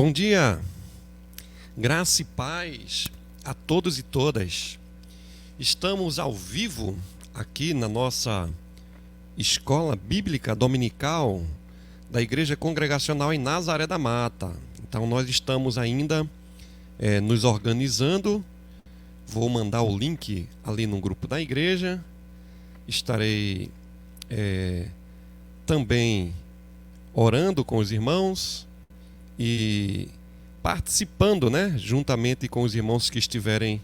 Bom dia, graça e paz a todos e todas. Estamos ao vivo aqui na nossa escola bíblica dominical da Igreja Congregacional em Nazaré da Mata. Então nós estamos ainda nos organizando. Vou mandar o link ali no grupo da igreja. Estarei também orando com os irmãos e participando, juntamente com os irmãos que estiverem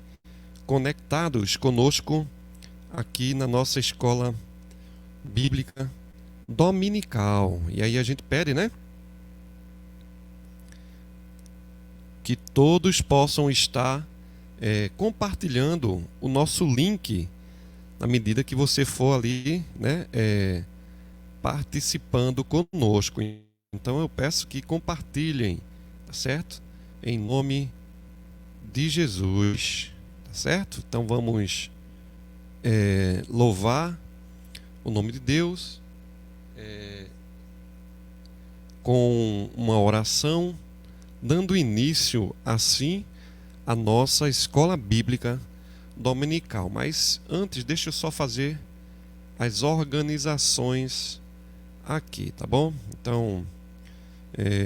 conectados conosco aqui na nossa escola bíblica dominical. E aí a gente pede, que todos possam estar compartilhando o nosso link na medida que você for ali, participando conosco. Então eu peço que compartilhem, tá certo? Em nome de Jesus, tá certo? Então vamos louvar o nome de Deus com uma oração, dando início assim à nossa escola bíblica dominical. Mas antes, deixa eu só fazer as organizações aqui, tá bom? Então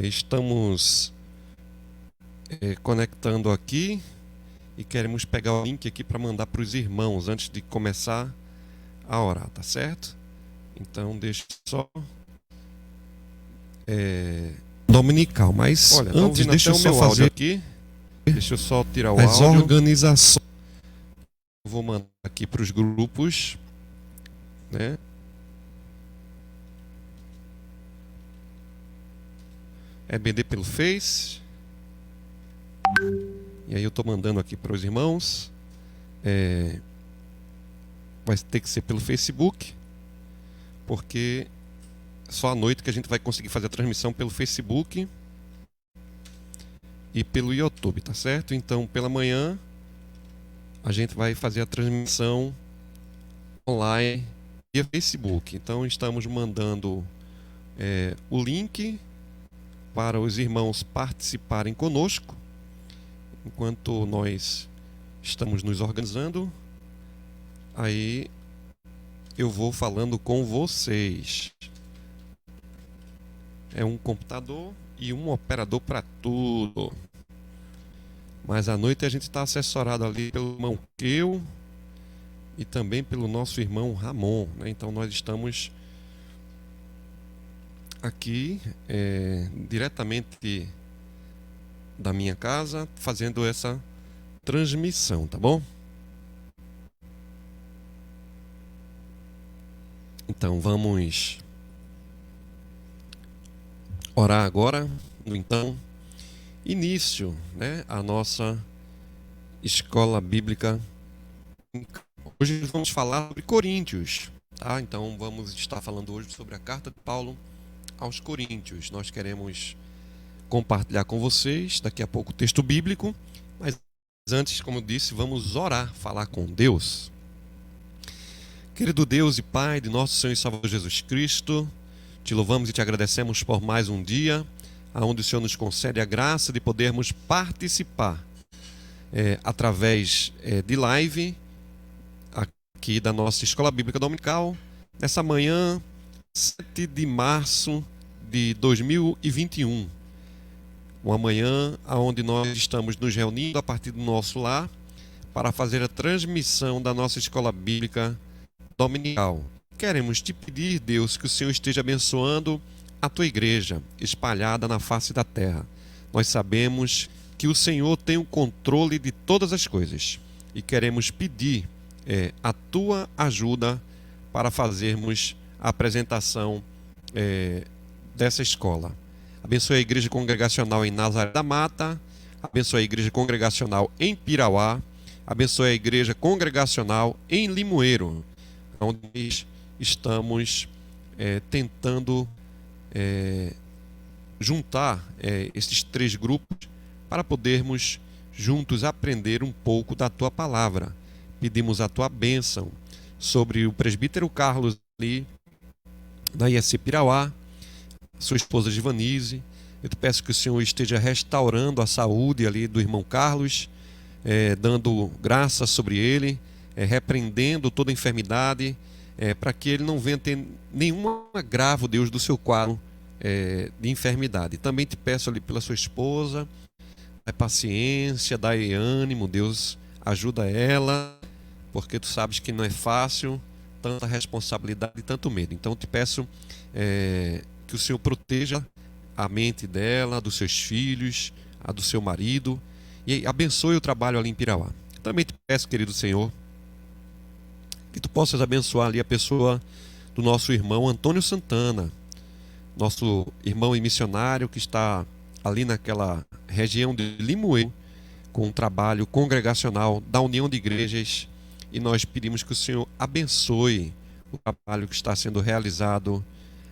estamos conectando aqui e queremos pegar o link aqui para mandar para os irmãos antes de começar a orar, tá certo? Então deixa só dominical, mas olha, antes deixa eu só fazer aqui, deixa eu só tirar o áudio. As organizações eu vou mandar aqui para os grupos, EBD pelo Face. E aí eu estou mandando aqui para os irmãos. Vai ter que ser pelo Facebook, porque só à noite que a gente vai conseguir fazer a transmissão pelo Facebook e pelo YouTube, tá certo? Então pela manhã a gente vai fazer a transmissão online via Facebook. Então estamos mandando o link para os irmãos participarem conosco, enquanto nós estamos nos organizando. Aí eu vou falando com vocês. É um computador e um operador para tudo. Mas à noite a gente está assessorado ali pelo irmão Keu e também pelo nosso irmão Ramon, Então nós estamos aqui diretamente da minha casa fazendo essa transmissão, tá bom? Então vamos orar agora, então início, a nossa escola bíblica. Hoje vamos falar sobre Coríntios, tá? Então vamos estar falando hoje sobre a carta de Paulo aos Coríntios. Nós queremos compartilhar com vocês daqui a pouco o texto bíblico, mas antes, como eu disse, vamos orar, falar com Deus. Querido Deus e Pai de nosso Senhor e Salvador Jesus Cristo, te louvamos e te agradecemos por mais um dia onde o Senhor nos concede a graça de podermos participar através de live aqui da nossa Escola Bíblica Dominical, nessa manhã 7 de março de 2021. Uma manhã onde nós estamos nos reunindo a partir do nosso lar para fazer a transmissão da nossa Escola Bíblica Dominical. Queremos te pedir, Deus, que o Senhor esteja abençoando a tua igreja espalhada na face da terra. Nós sabemos que o Senhor tem o controle de todas as coisas e queremos pedir a tua ajuda para fazermos a apresentação dessa escola. Abençoe a igreja congregacional em Nazaré da Mata, abençoe a igreja congregacional em Pirauá, abençoe a igreja congregacional em Limoeiro, onde estamos tentando juntar esses três grupos para podermos juntos aprender um pouco da tua palavra. Pedimos a tua bênção sobre o presbítero Carlos ali da IEC Pirauá, sua esposa Givanise, Eu te peço que o Senhor esteja restaurando a saúde ali do irmão Carlos, dando graça sobre ele, repreendendo toda enfermidade, para que ele não venha ter nenhum agravo, Deus, do seu quadro de enfermidade. Também te peço ali pela sua esposa, dá paciência, dá ânimo, Deus, ajuda ela, porque tu sabes que não é fácil, tanta responsabilidade e tanto medo. Então te peço que o Senhor proteja a mente dela, dos seus filhos, a do seu marido, e abençoe o trabalho ali em Pirauá. Também te peço, querido Senhor, que tu possas abençoar ali a pessoa do nosso irmão Antônio Santana, nosso irmão e missionário que está ali naquela região de Limoeiro, com um trabalho congregacional da União de Igrejas, e nós pedimos que o Senhor abençoe o trabalho que está sendo realizado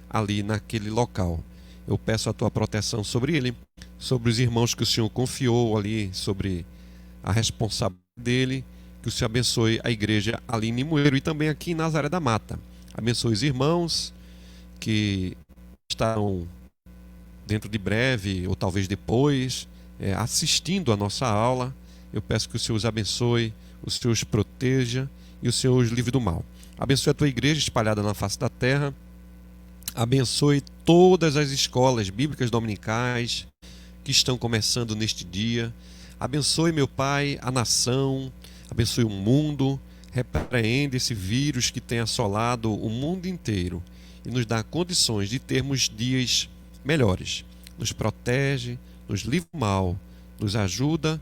ali naquele local. Eu peço a tua proteção sobre ele, sobre os irmãos que o Senhor confiou ali, sobre a responsabilidade dele, que o Senhor abençoe a igreja ali em Limoeiro e também aqui em Nazaré da Mata. Abençoe os irmãos que estarão dentro de breve, ou talvez depois, assistindo a nossa aula. Eu peço que o Senhor os abençoe, o Senhor os proteja e o Senhor os livre do mal. Abençoe a tua igreja espalhada na face da terra. Abençoe todas as escolas bíblicas dominicais que estão começando neste dia. Abençoe, meu Pai, a nação. Abençoe o mundo. Repreende esse vírus que tem assolado o mundo inteiro e nos dá condições de termos dias melhores. Nos protege, nos livra do mal, nos ajuda,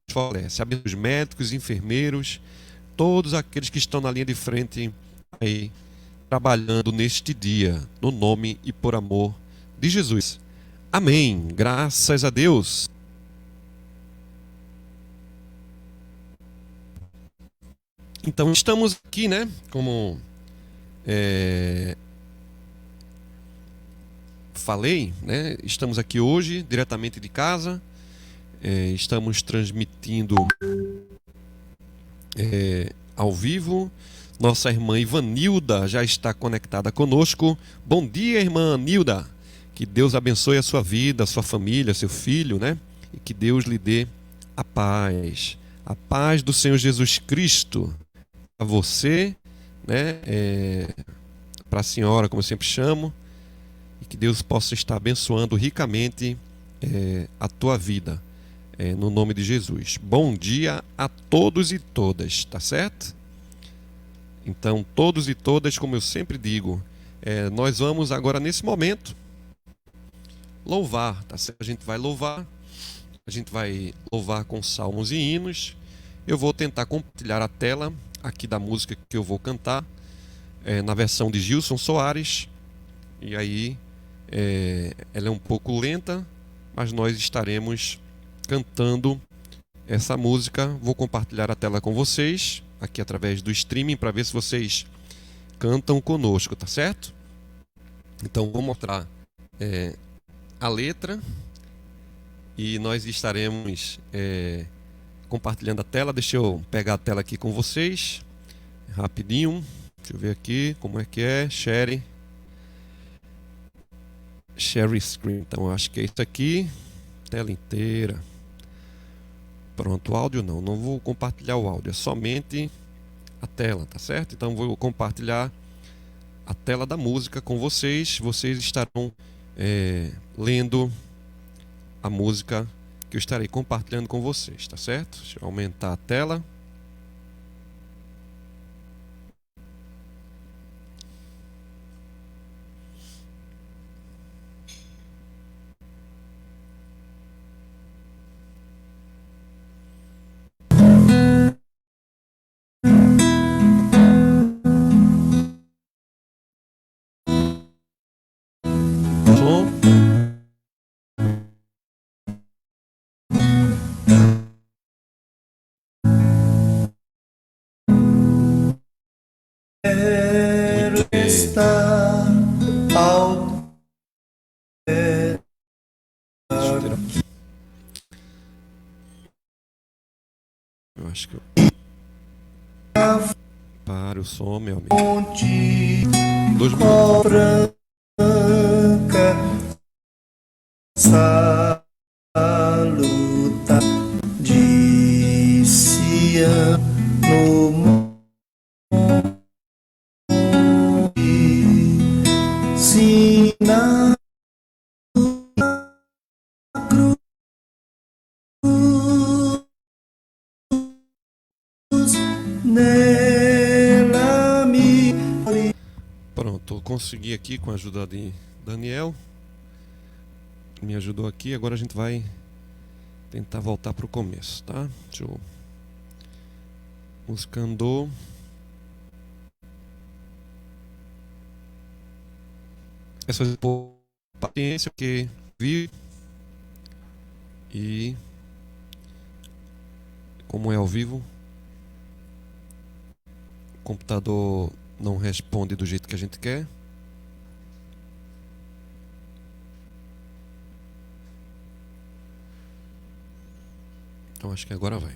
nos fortalece. Abençoe os médicos, enfermeiros, todos aqueles que estão na linha de frente aí, trabalhando neste dia, no nome e por amor de Jesus. Amém. Graças a Deus. Então estamos aqui, né? Como falei, né? Estamos aqui hoje, diretamente de casa. Estamos transmitindo ao vivo. Nossa irmã Ivanilda já está conectada conosco. Bom dia, irmã Nilda. Que Deus abençoe a sua vida, a sua família, seu filho, né? E que Deus lhe dê a paz. A paz do Senhor Jesus Cristo. A você, né? Para a senhora, como eu sempre chamo. E que Deus possa estar abençoando ricamente a tua vida. No nome de Jesus. Bom dia a todos e todas, tá certo? Então, todos e todas, como eu sempre digo, nós vamos agora, nesse momento, louvar, tá certo? A gente vai louvar com salmos e hinos. Eu vou tentar compartilhar a tela aqui da música que eu vou cantar, na versão de Gilson Soares. E aí, ela é um pouco lenta, mas nós estaremos cantando essa música. Vou compartilhar a tela com vocês aqui através do streaming para ver se vocês cantam conosco, tá certo? Então vou mostrar a letra e nós estaremos compartilhando a tela. Deixa eu pegar a tela aqui com vocês rapidinho. Deixa eu ver aqui como é que é. Share screen. Então acho que é isso aqui. Tela inteira. Pronto, o áudio não vou compartilhar o áudio, é somente a tela, tá certo? Então vou compartilhar a tela da música com vocês. Vocês estarão lendo a música que eu estarei compartilhando com vocês, tá certo? Deixa eu aumentar a tela. Eu acho que eu para o som, meu amigo. 2 minutos. salutar de Sião no monte Sinai. Nela me... Pronto, consegui aqui com a ajuda de Daniel. Me ajudou aqui, agora a gente vai tentar voltar para o começo, tá? Deixa eu... Música andou. É só por paciência, porque vi e como é ao vivo, o computador não responde do jeito que a gente quer. Então acho que agora vai.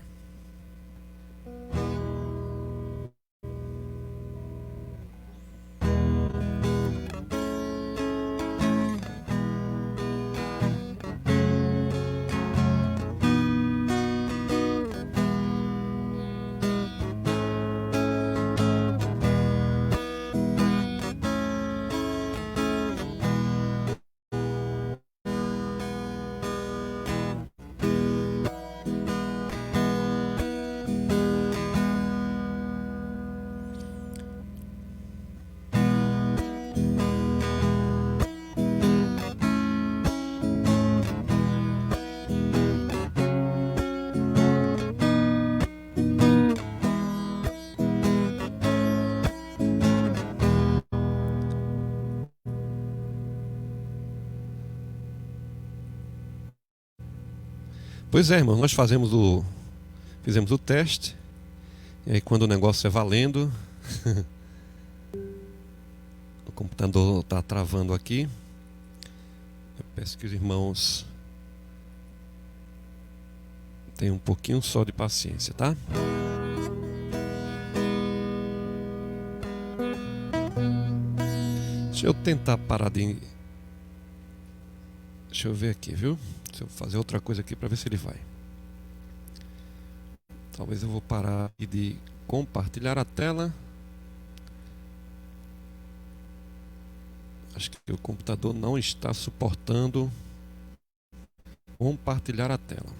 Pois é, irmão, nós fizemos o teste. E aí quando o negócio é valendo, o computador está travando aqui. Eu peço que os irmãos tenham um pouquinho só de paciência, tá? Deixa eu tentar parar de... Deixa eu ver aqui, viu? Deixa eu fazer outra coisa aqui para ver se ele vai. Talvez eu vou parar aqui de compartilhar a tela. Acho que o computador não está suportando compartilhar a tela.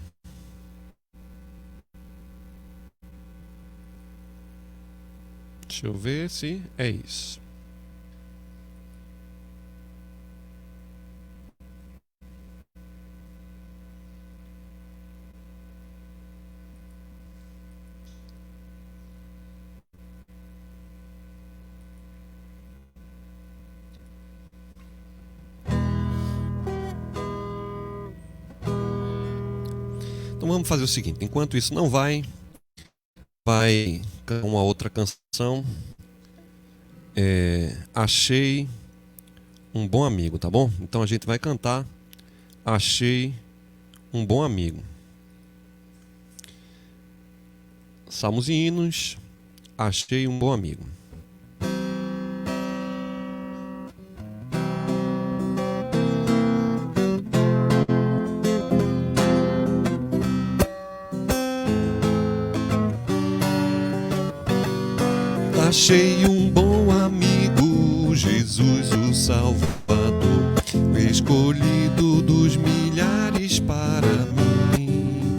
Deixa eu ver se é isso. Então vamos fazer o seguinte, enquanto isso não vai cantar uma outra canção. Achei um bom amigo, tá bom? Então a gente vai cantar Achei um bom amigo. Salmos e hinos, Achei um bom amigo. Achei um bom amigo, Jesus o Salvador, o escolhido dos milhares para mim.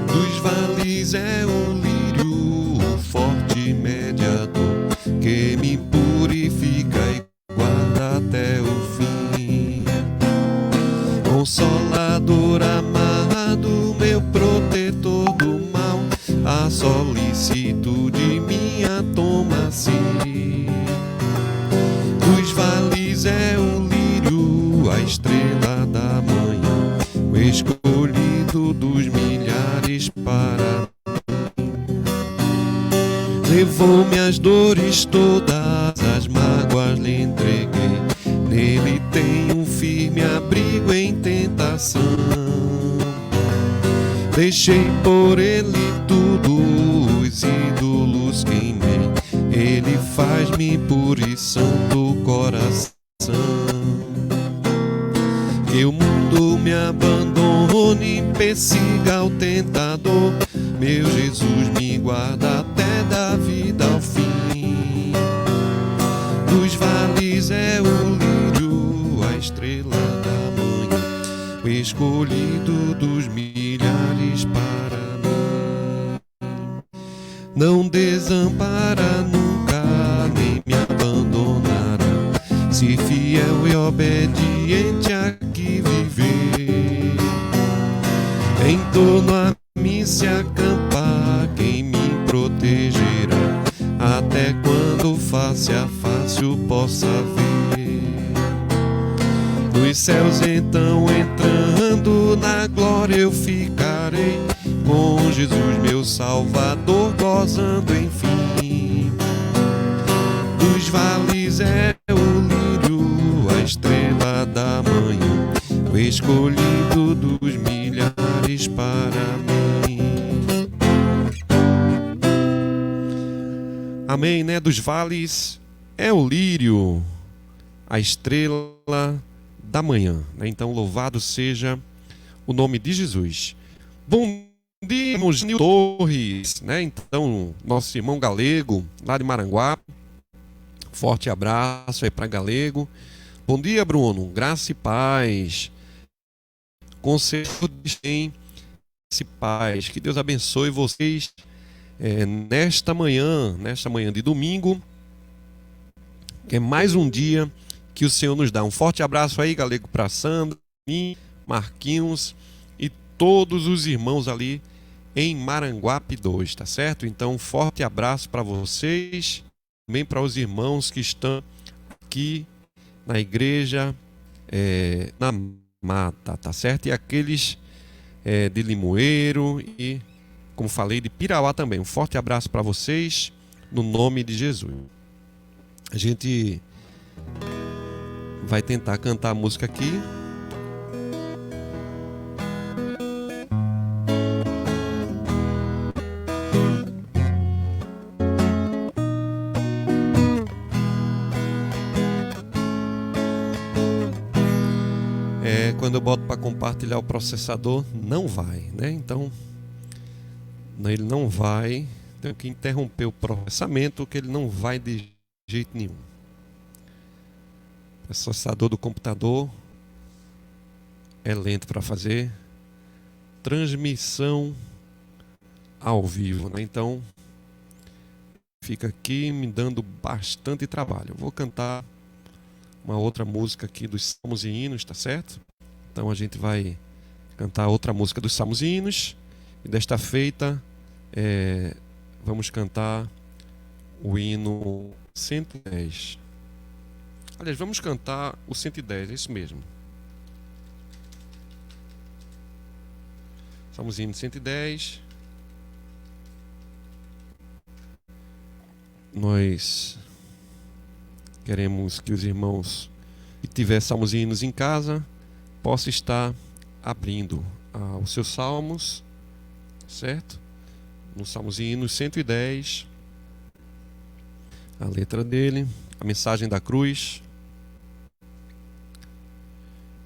Dos vales é o lírio, o forte mediador, que me purifica e guarda até o fim. Consolador amado, meu protetor do mal, a solicitude minha toma-se. Dos vales é o lírio, a estrela da manhã, o escolhido dos milhares para mim. Levou-me as dores todas, as mágoas lhe entreguei, nele tenho um firme abrigo em tentação. Deixei por ele tudo, os ídolos queimei, ele faz-me puro e santo coração. Que o mundo quando me abandone, persiga o tentador, meu Jesus me guarda até da vida ao fim. Dos vales é o lírio, a estrela da manhã, o escolhido dos milhares para mim. Não desampara nunca, nem me abandonará, se fiel e obediente aqui viver. Em torno a mim se acampa quem me protegerá, até quando face a face o possa ver. Nos céus então entrando na glória eu ficarei, com Jesus meu Salvador gozando enfim. Dos vales é o lírio, a estrela da manhã, o escolhido dos milhares para mim. Amém, né? Dos vales é o lírio, a estrela da manhã, né? Então louvado seja o nome de Jesus. Bom dia, irmão Gil Torres, né? Então, nosso irmão Galego, lá de Maranguape. Forte abraço aí para Galego. Bom dia, Bruno. Graça e paz. Conselho de bem, graça e paz. Que Deus abençoe vocês nesta manhã de domingo, que é mais um dia que o Senhor nos dá. Um forte abraço aí, Galego, para Sandra, mim, Marquinhos e todos os irmãos ali em Maranguape 2, tá certo? Então, um forte abraço para vocês, também para os irmãos que estão aqui na igreja na Mata, tá certo? E aqueles de Limoeiro e, como falei, de Pirauá também. Um forte abraço para vocês, no nome de Jesus. A gente vai tentar cantar a música aqui. Quando eu boto para compartilhar o processador, não vai, né? Então, ele não vai. Tenho que interromper o processamento, que ele não vai de jeito nenhum. O processador do computador é lento para fazer transmissão ao vivo, né? Então, fica aqui me dando bastante trabalho. Eu vou cantar uma outra música aqui dos Salmos e Hinos, tá certo? Então a gente vai cantar outra música dos Salmos e Hinos. E desta feita vamos cantar o hino 110. Aliás, vamos cantar o 110, é isso mesmo. Salmos e Hinos 110. Nós queremos que os irmãos que tiver Salmos e Hinos em casa possa estar abrindo os seus salmos, certo? No Salmos e Hinos 110, a letra dele, a mensagem da cruz,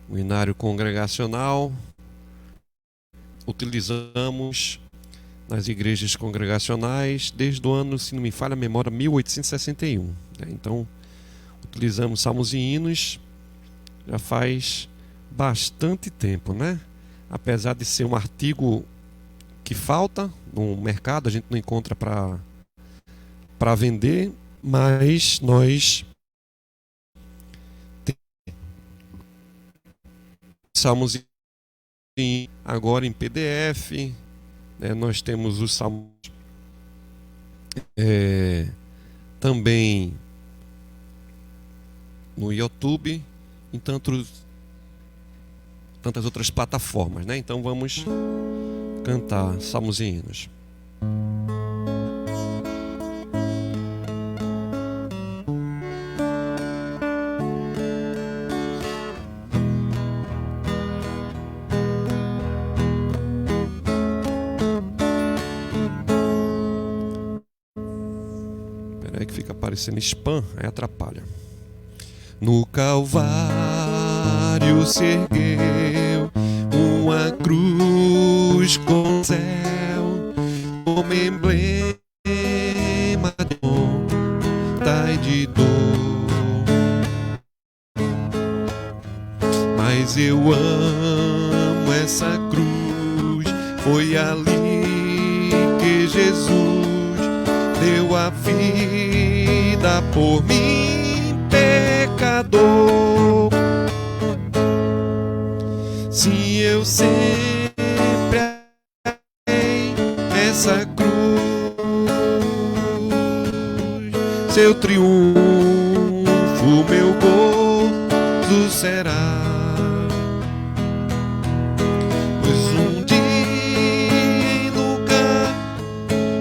o inário congregacional, utilizamos nas igrejas congregacionais desde o ano, se não me falha a memória, 1861. Né? Então, utilizamos Salmos e Hinos já faz bastante tempo, né? Apesar de ser um artigo que falta no mercado, a gente não encontra para vender, mas nós Salmos agora em PDF, né? Nós temos os Salmos também no YouTube, em tantas outras plataformas, né? Então vamos cantar Salmos e Hinos. Espera aí que fica aparecendo spam, aí atrapalha. No Calvário se ergueu cruz com o céu como emblema de honra e de dor. Mas eu amo essa cruz, foi ali que Jesus deu a vida por mim, pecador. Se eu sempre amei essa cruz, seu triunfo, meu gozo será. Pois um dia, em lugar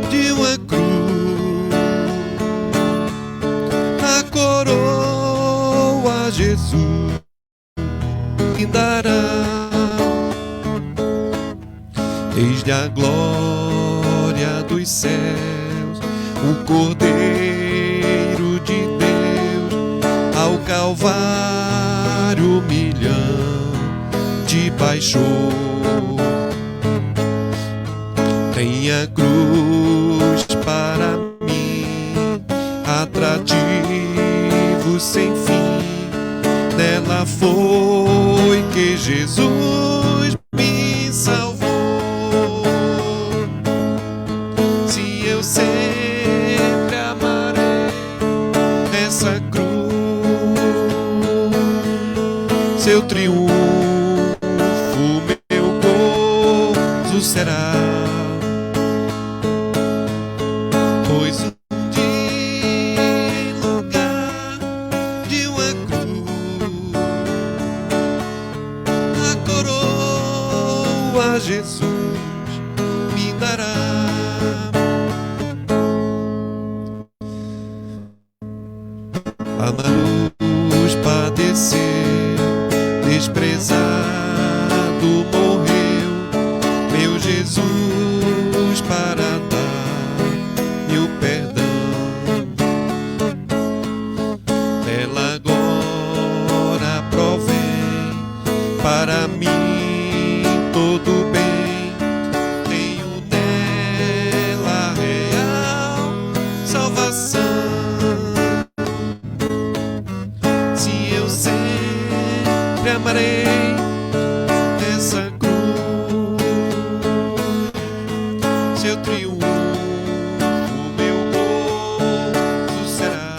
de uma cruz, a coroa Jesus me dará. Desde a glória dos céus, o Cordeiro de Deus, ao Calvário humilhante baixou. Tem a cruz para mim, atrativo sem fim. Nela foi que Jesus me salvou. Se eu sempre amarei essa cruz, seu triunfo, meu gozo será. Pois um dia, em lugar de uma cruz, a coroa Jesus me dará. A cruz padecer, desprezado morreu, meu Jesus para dar-me o perdão. Ela agora provém para mim todo bem. Tenho nela real salvação. Se eu sempre amarei essa cruz, seu triunfo, meu gozo será.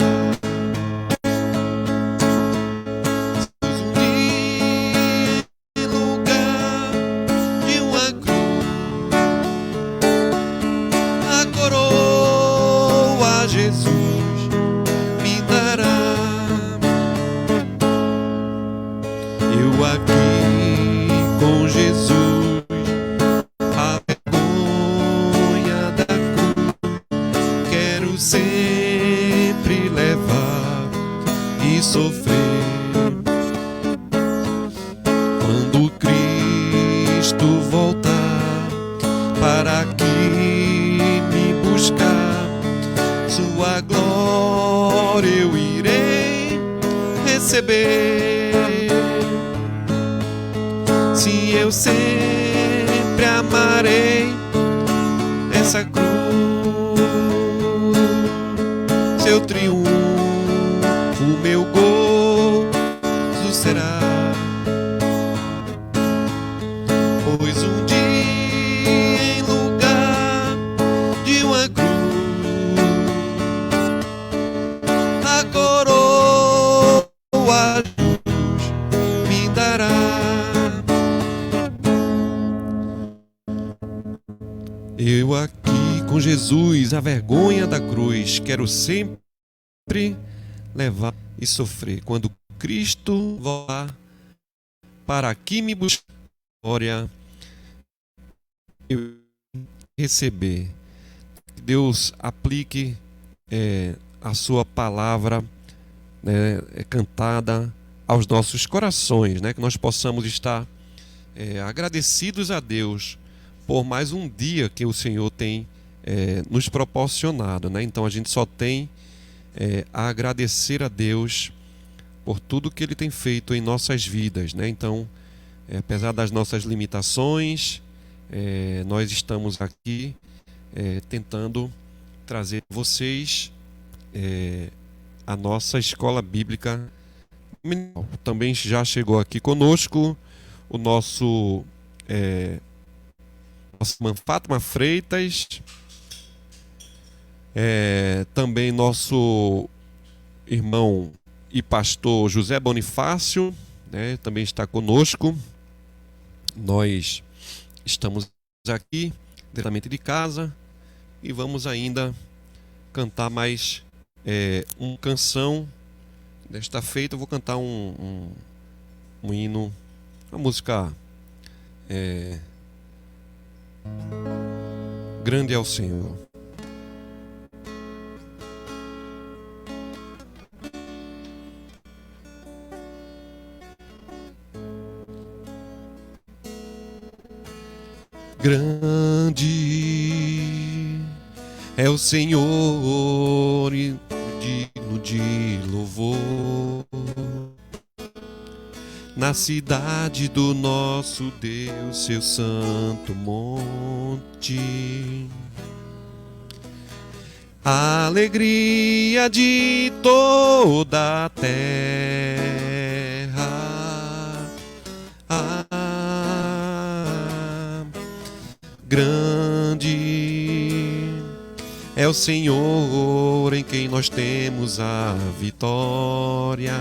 Pois um dia, em lugar de uma cruz, a coroa Jesus me dará. Eu aqui com Jesus, a vergonha da cruz, quero sempre levar e sofrer. Quando Cristo voltar para aqui me buscar, sua glória eu irei receber. Se eu sempre amarei essa cruz, seu triunfo, meu gozo será. Pois um dia, em lugar de uma cruz, a coroa Jesus me dará. Eu aqui com Jesus, a vergonha da cruz, quero sempre levar e sofrer. Quando Cristo voltar para aqui me buscar, glória eu receber. Que Deus aplique a sua palavra, né, cantada aos nossos corações, né, que nós possamos estar agradecidos a Deus por mais um dia que o Senhor tem nos proporcionado, né? Então a gente só tem a agradecer a Deus por tudo que Ele tem feito em nossas vidas, né? Então Apesar das nossas limitações, nós estamos aqui tentando trazer a vocês a nossa escola bíblica. Também já chegou aqui conosco o nossa irmã Fátima Freitas, também nosso irmão e pastor José Bonifácio, né, também está conosco. Nós estamos aqui diretamente de casa e vamos ainda cantar mais uma canção. Desta feita eu vou cantar um hino, uma música Grande é o Senhor. Grande é o Senhor e digno de louvor na cidade do nosso Deus, seu santo monte. A alegria de toda a terra. Grande é o Senhor em quem nós temos a vitória,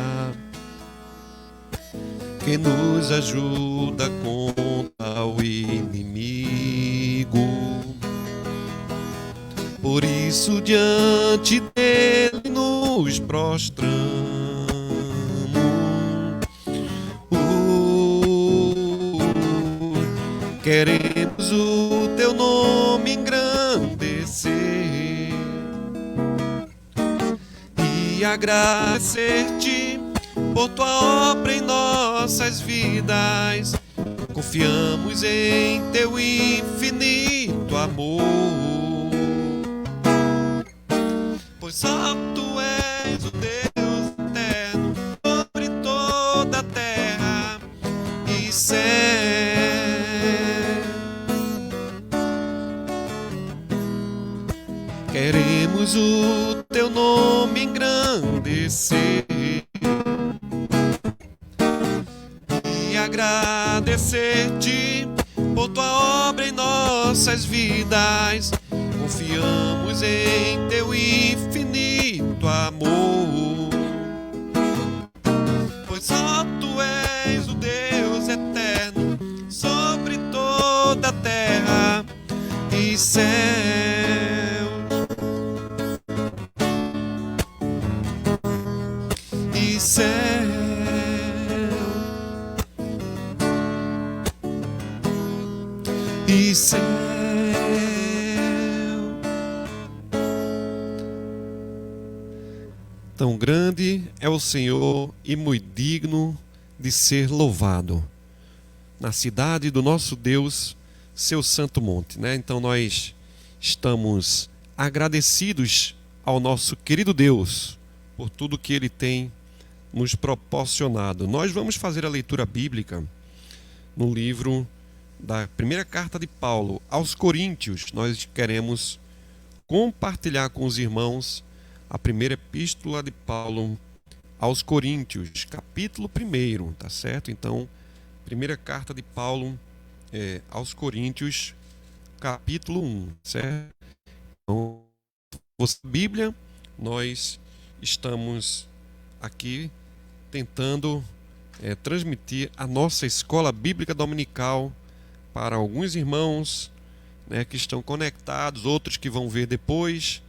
que nos ajuda contra o inimigo. Por isso diante dele nos prostramos, queremos o teu nome engrandecer e agradecer-te por tua obra em nossas vidas. Confiamos em teu infinito amor, pois só tu és o Deus eterno sobre toda a terra e céu. Queremos o teu nome engrandecer e agradecer-te por tua obra em nossas vidas. Confiamos em teu infinito amor, pois só tu és o Deus eterno sobre toda a terra e céu. E céu. E céu. Tão grande é o Senhor e muito digno de ser louvado na cidade do nosso Deus, seu santo monte, né? Então nós estamos agradecidos ao nosso querido Deus por tudo que Ele tem nos proporcionado. Nós vamos fazer a leitura bíblica no livro da primeira carta de Paulo aos Coríntios. Nós queremos compartilhar com os irmãos a primeira epístola de Paulo aos Coríntios, capítulo 1, tá certo? Então, primeira carta de Paulo aos Coríntios, capítulo 1, certo? Então, Bíblia, nós estamos aqui tentando transmitir a nossa escola bíblica dominical para alguns irmãos, né, que estão conectados, outros que vão ver depois.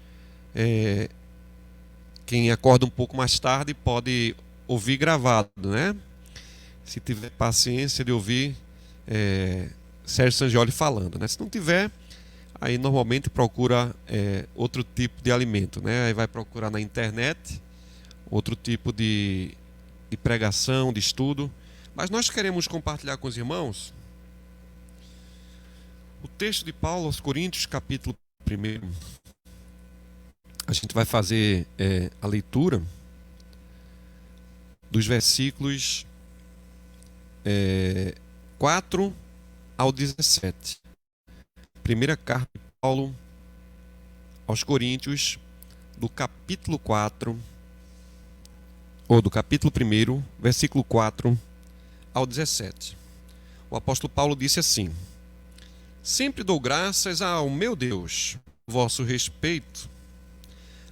Quem acorda um pouco mais tarde pode ouvir gravado, né? Se tiver paciência de ouvir Sérgio Sangioli falando, né? Se não tiver, aí normalmente procura outro tipo de alimento, né? Aí vai procurar na internet outro tipo de pregação, de estudo. Mas nós queremos compartilhar com os irmãos o texto de Paulo aos Coríntios, capítulo 1. A gente vai fazer a leitura dos versículos 4 ao 17. Primeira carta de Paulo aos Coríntios, do capítulo 4, ou do capítulo 1, versículo 4 ao 17. O apóstolo Paulo disse assim: Sempre dou graças ao meu Deus, vosso respeito,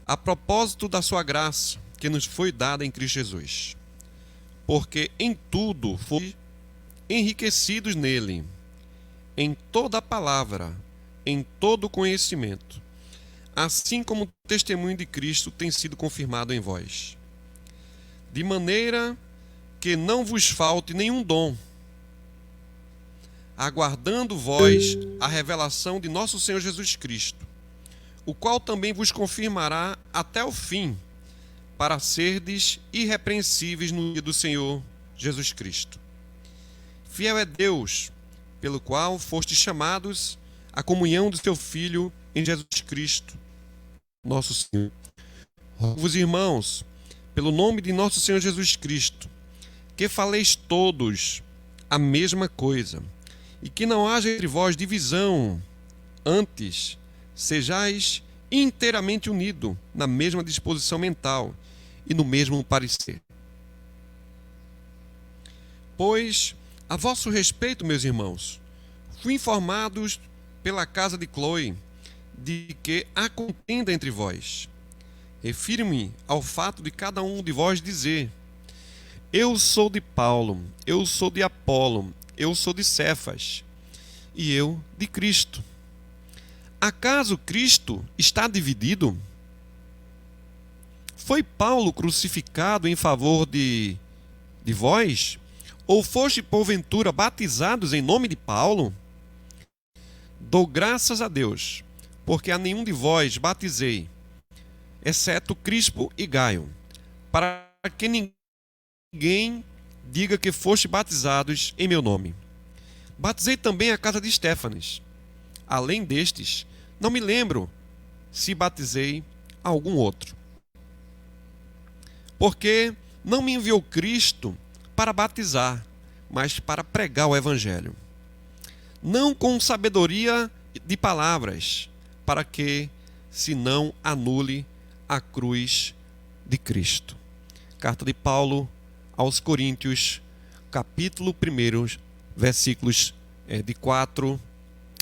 a propósito da sua graça, que nos foi dada em Cristo Jesus, porque em tudo fomos enriquecidos nele, em toda a palavra, em todo conhecimento, assim como o testemunho de Cristo tem sido confirmado em vós, de maneira que não vos falte nenhum dom, aguardando vós a revelação de nosso Senhor Jesus Cristo, o qual também vos confirmará até o fim, para serdes irrepreensíveis no dia do Senhor Jesus Cristo. Fiel é Deus, pelo qual fostes chamados à comunhão do seu Filho em Jesus Cristo, nosso Senhor. Rogo-vos, irmãos, pelo nome de nosso Senhor Jesus Cristo, que faleis todos a mesma coisa, e que não haja entre vós divisão, antes sejais inteiramente unidos na mesma disposição mental e no mesmo parecer. Pois, a vosso respeito, meus irmãos, fui informados pela casa de Cloe de que há contenda entre vós. Refiro-me ao fato de cada um de vós dizer: eu sou de Paulo, eu sou de Apolo, eu sou de Cefas, e eu de Cristo. Acaso Cristo está dividido? Foi Paulo crucificado em favor de vós? Ou foste porventura batizados em nome de Paulo? Dou graças a Deus, porque a nenhum de vós batizei, exceto Crispo e Gaio, para que ninguém diga que foste batizados em meu nome. Batizei também a casa de Estéfanas. Além destes, não me lembro se batizei algum outro. Porque não me enviou Cristo para batizar, mas para pregar o Evangelho. Não com sabedoria de palavras, para que se não anule a cruz de Cristo. Carta de Paulo aos Coríntios, capítulo 1, versículos de 4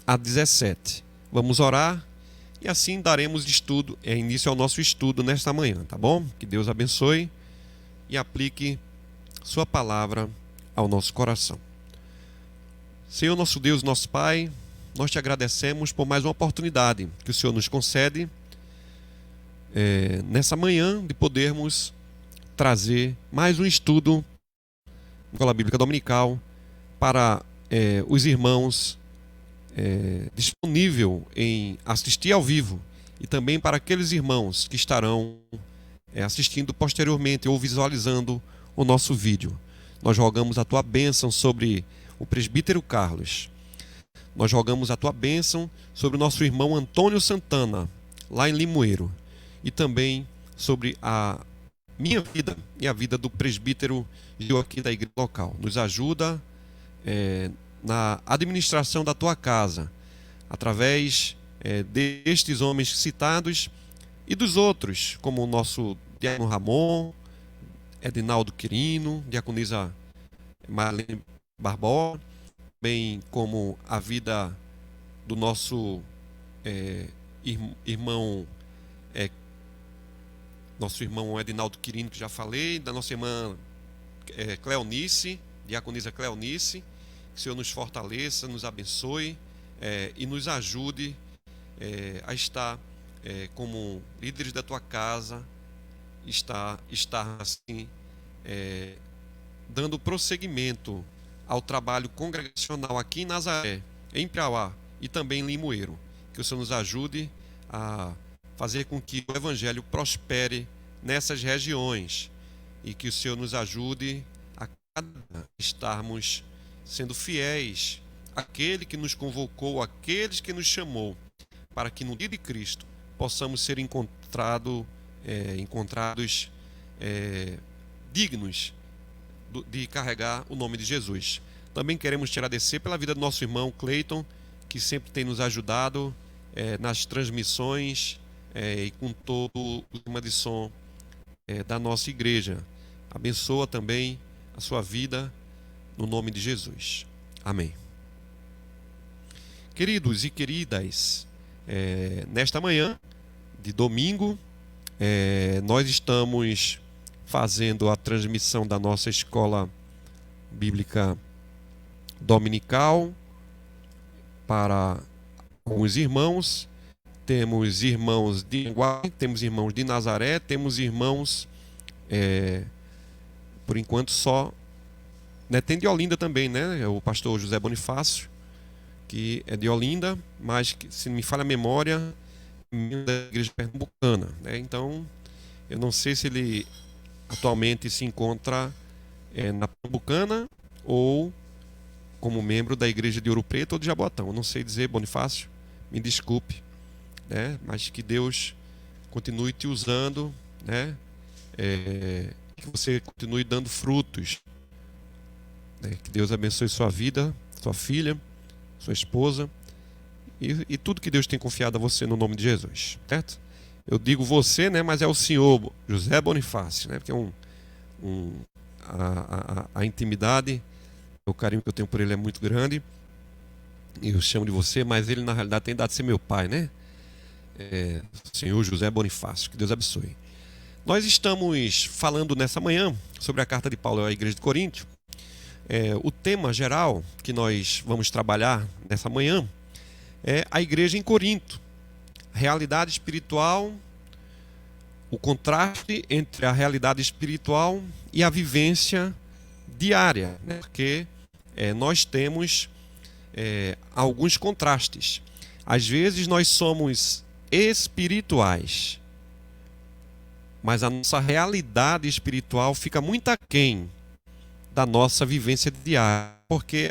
a 17. Vamos orar e assim daremos início ao nosso estudo nesta manhã, tá bom? Que Deus abençoe e aplique sua palavra ao nosso coração. Senhor, nosso Deus, nosso Pai, nós te agradecemos por mais uma oportunidade que o Senhor nos concede nessa manhã de podermos trazer mais um estudo da Escola Bíblica Dominical para os irmãos disponível em assistir ao vivo e também para aqueles irmãos que estarão assistindo posteriormente ou visualizando o nosso vídeo. Nós rogamos a tua bênção sobre o presbítero Carlos. Nós rogamos a tua bênção sobre o nosso irmão Antônio Santana, lá em Limoeiro, e também sobre a minha vida e a vida do presbítero Joaquim da igreja local. Nos ajuda na administração da tua casa, através destes homens citados e dos outros, como o nosso diácono Ramon, Edinaldo Quirino, diaconisa Marlene Barbosa, bem como a vida do nosso irmão Edinaldo Quirino, que já falei, da nossa irmã Cleonice, diaconisa Cleonice. Que o Senhor nos fortaleça, nos abençoe e nos ajude a estar como líderes da tua casa, estar assim dando prosseguimento ao trabalho congregacional aqui em Nazaré, em Piauá e também em Limoeiro. Que o Senhor nos ajude a fazer com que o Evangelho prospere nessas regiões e que o Senhor nos ajude a cada estarmos sendo fiéis àquele que nos convocou, àqueles que nos chamou, para que no dia de Cristo possamos ser encontrados dignos de carregar o nome de Jesus. Também queremos te agradecer pela vida do nosso irmão Cleiton, que sempre tem nos ajudado nas transmissões e com todo o sistema de som da nossa igreja. Abençoa também a sua vida, no nome de Jesus. Amém. Queridos e queridas, nesta manhã de domingo, nós estamos fazendo a transmissão da nossa escola bíblica dominical para alguns irmãos. Temos irmãos de Anguá, temos irmãos de Nazaré, temos irmãos, por enquanto só, tem de Olinda também, né? O pastor José Bonifácio, que é de Olinda, mas que, se não me falha a memória, é da igreja pernambucana, né? Então, eu não sei se ele atualmente se encontra na Pernambucana ou como membro da igreja de Ouro Preto ou de Jaboatão. Eu não sei dizer, Bonifácio, me desculpe, né? Mas que Deus continue te usando, né? Que você continue dando frutos, né? Que Deus abençoe sua vida, sua filha, sua esposa e tudo que Deus tem confiado a você no nome de Jesus, certo? Eu digo você, né? Mas é o senhor José Bonifácio, né? Porque a intimidade, o carinho que eu tenho por ele é muito grande. E eu chamo de você, mas ele na realidade tem dado de ser meu pai, né? Senhor José Bonifácio, que Deus abençoe. Nós estamos falando nessa manhã sobre a carta de Paulo à igreja de Corinto. O tema geral que nós vamos trabalhar nessa manhã é a igreja em Corinto. Realidade espiritual, o contraste entre a realidade espiritual e a vivência diária, né? Porque nós temos alguns contrastes. Às vezes nós somos espirituais, mas a nossa realidade espiritual fica muito aquém da nossa vivência diária, porque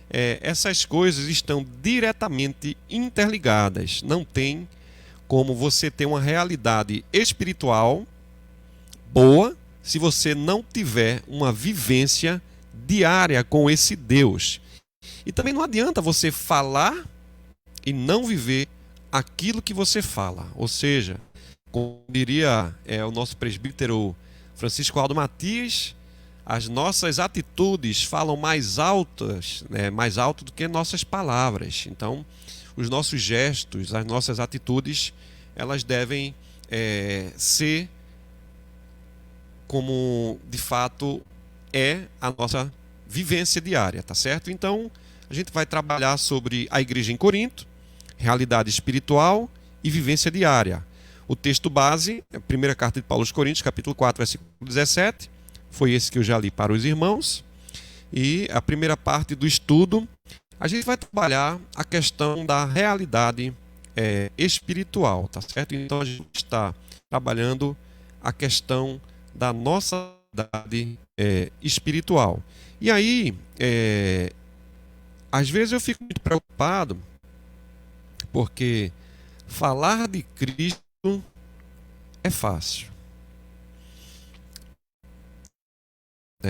essas coisas estão diretamente interligadas. Não tem como você ter uma realidade espiritual boa se você não tiver uma vivência diária com esse Deus. E também não adianta você falar e não viver aquilo que você fala. Ou seja, como diria o nosso presbítero Francisco Aldo Matias, as nossas atitudes falam mais altas, né, mais alto do que nossas palavras. Então, os nossos gestos, as nossas atitudes, elas devem ser como de fato é a nossa vivência diária, tá certo? Então, a gente vai trabalhar sobre a igreja em Corinto, realidade espiritual e vivência diária. O texto base é a primeira carta de Paulo aos Coríntios, capítulo 4, versículo 17. Foi esse que eu já li para os irmãos. E a primeira parte do estudo, a gente vai trabalhar a questão da realidade espiritual, tá certo? Então, a gente está trabalhando a questão da nossa realidade espiritual. E aí, às vezes eu fico muito preocupado, porque falar de Cristo é fácil.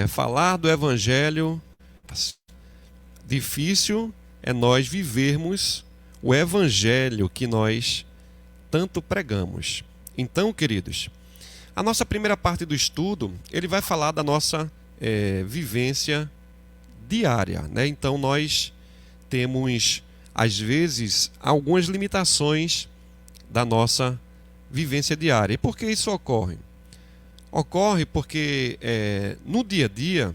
Falar do Evangelho, difícil é nós vivermos o Evangelho que nós tanto pregamos. Então, queridos, a nossa primeira parte do estudo, ele vai falar da nossa vivência diária, né? Então, nós temos, às vezes, algumas limitações da nossa vivência diária. E por que isso ocorre? Ocorre porque no dia a dia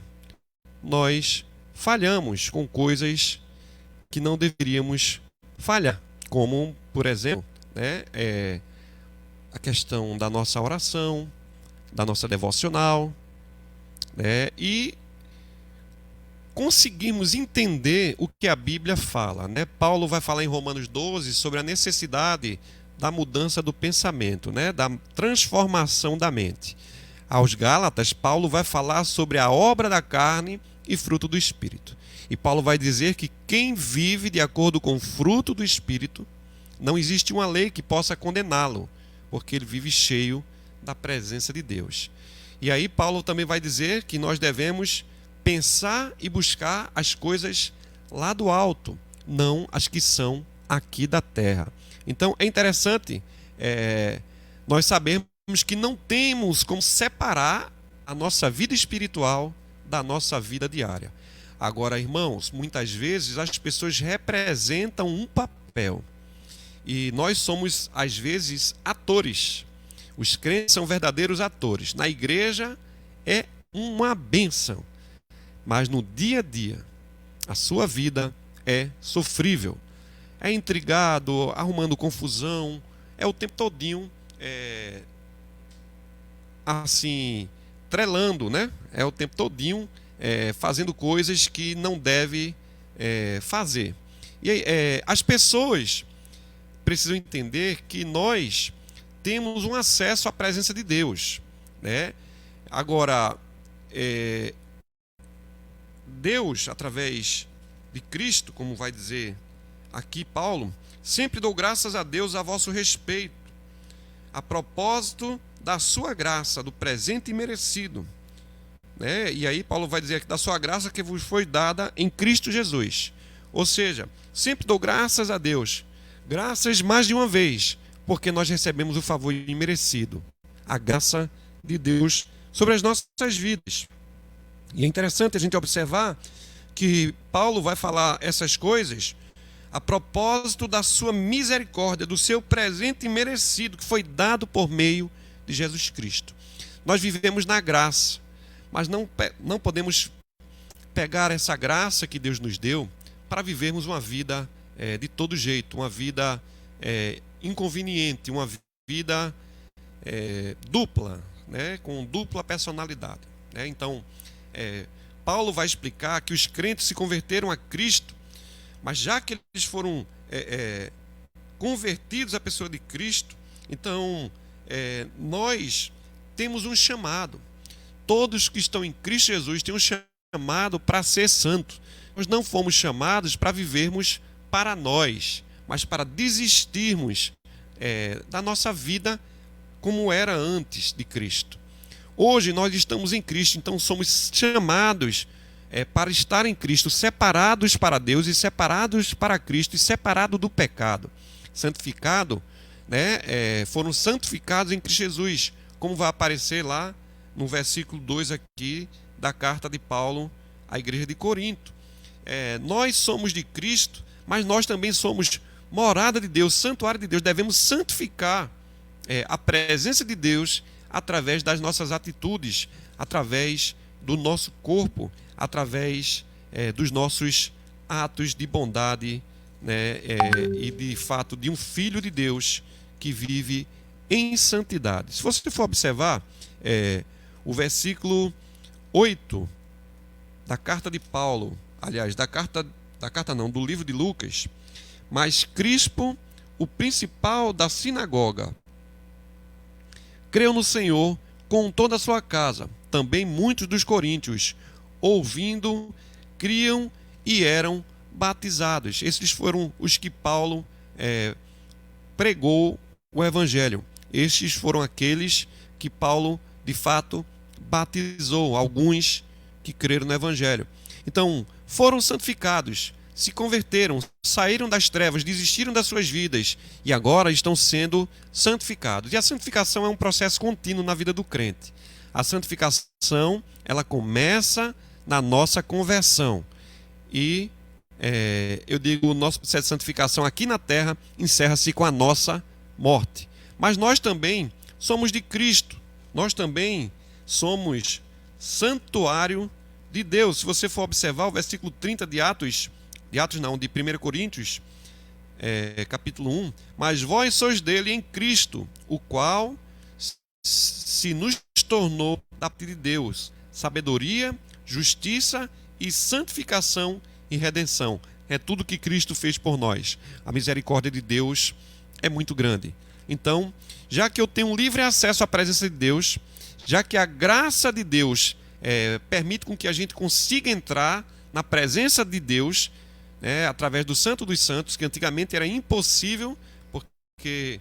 nós falhamos com coisas que não deveríamos falhar, como, por exemplo, a questão da nossa oração, da nossa devocional, né? E conseguimos entender o que a Bíblia fala, né? Paulo vai falar em Romanos 12 sobre a necessidade da mudança do pensamento, né? Da transformação da mente. Aos Gálatas, Paulo vai falar sobre a obra da carne e fruto do Espírito. E Paulo vai dizer que quem vive de acordo com o fruto do Espírito, não existe uma lei que possa condená-lo, porque ele vive cheio da presença de Deus. E aí Paulo também vai dizer que nós devemos pensar e buscar as coisas lá do alto, não as que são aqui da terra. Então é interessante nós sabermos que não temos como separar a nossa vida espiritual da nossa vida diária. Agora, irmãos, muitas vezes as pessoas representam um papel e nós somos, às vezes, atores. Os crentes são verdadeiros atores. Na igreja é uma bênção, mas no dia a dia a sua vida é sofrível. É intrigado, arrumando confusão, é o tempo todinho assim, trelando, né? É o tempo todinho fazendo coisas que não deve fazer. E as pessoas precisam entender que nós temos um acesso à presença de Deus, né? Agora, Deus, através de Cristo, como vai dizer aqui Paulo, sempre dou graças a Deus a vosso respeito, a propósito da sua graça, do presente e merecido, né? E aí Paulo vai dizer aqui da sua graça que vos foi dada em Cristo Jesus. Ou seja, sempre dou graças a Deus, graças mais de uma vez, porque nós recebemos o favor imerecido, a graça de Deus sobre as nossas vidas. E é interessante a gente observar que Paulo vai falar essas coisas a propósito da sua misericórdia, do seu presente merecido que foi dado por meio de Jesus Cristo. Nós vivemos na graça, mas não podemos pegar essa graça que Deus nos deu para vivermos uma vida de todo jeito, uma vida inconveniente, uma vida dupla, né, com dupla personalidade, né? Então, Paulo vai explicar que os crentes se converteram a Cristo, mas já que eles foram convertidos à pessoa de Cristo, então nós temos um chamado. Todos que estão em Cristo Jesus têm um chamado para ser santo. Nós não fomos chamados para vivermos para nós, mas para desistirmos da nossa vida como era antes de Cristo. Hoje nós estamos em Cristo, então somos chamados para estar em Cristo, separados para Deus e separados para Cristo e separados do pecado. Santificado, né? Foram santificados em Cristo Jesus, como vai aparecer lá no versículo 2 aqui da carta de Paulo à igreja de Corinto. Nós somos de Cristo, mas nós também somos morada de Deus, santuário de Deus. Devemos santificar a presença de Deus através das nossas atitudes, através do nosso corpo, através dos nossos atos de bondade, né? E de fato de um filho de Deus que vive em santidade. Se você for observar o versículo 8 da carta de Paulo, aliás, do livro de Lucas: mas Crispo, o principal da sinagoga, creu no Senhor com toda a sua casa. Também muitos dos coríntios, ouvindo, criam e eram batizados. Esses foram os que Paulo pregou o evangelho. Estes foram aqueles que Paulo, de fato, batizou, alguns que creram no evangelho. Então, foram santificados, se converteram, saíram das trevas, desistiram das suas vidas e agora estão sendo santificados. E a santificação é um processo contínuo na vida do crente. A santificação, ela começa na nossa conversão. E eu digo, o nosso processo de santificação aqui na terra encerra-se com a nossa morte. Mas nós também somos de Cristo. Nós também somos santuário de Deus. Se você for observar o versículo 30 de 1 Coríntios, capítulo 1, mas vós sois dele em Cristo, o qual se nos tornou da parte de Deus, sabedoria, justiça e santificação e redenção. É tudo que Cristo fez por nós. A misericórdia de Deus é muito grande. Então, já que eu tenho livre acesso à presença de Deus, já que a graça de Deus permite com que a gente consiga entrar na presença de Deus, através do Santo dos Santos, que antigamente era impossível, porque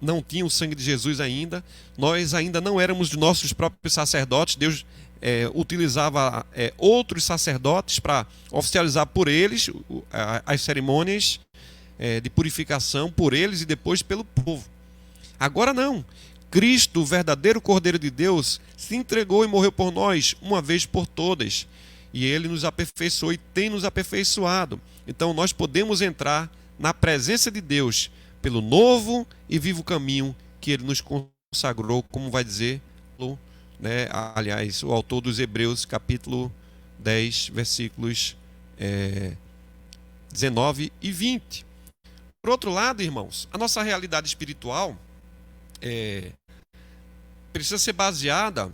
não tinha o sangue de Jesus ainda, nós ainda não éramos nossos próprios sacerdotes, Deus utilizava outros sacerdotes para oficializar por eles as cerimônias de purificação por eles e depois pelo povo. Agora não. Cristo, o verdadeiro Cordeiro de Deus, se entregou e morreu por nós uma vez por todas. E Ele nos aperfeiçoou e tem nos aperfeiçoado. Então nós podemos entrar na presença de Deus pelo novo e vivo caminho que Ele nos consagrou, como vai dizer, né? Aliás, o autor dos Hebreus, capítulo 10, versículos 19 e 20. Por outro lado, irmãos, a nossa realidade espiritual precisa ser baseada,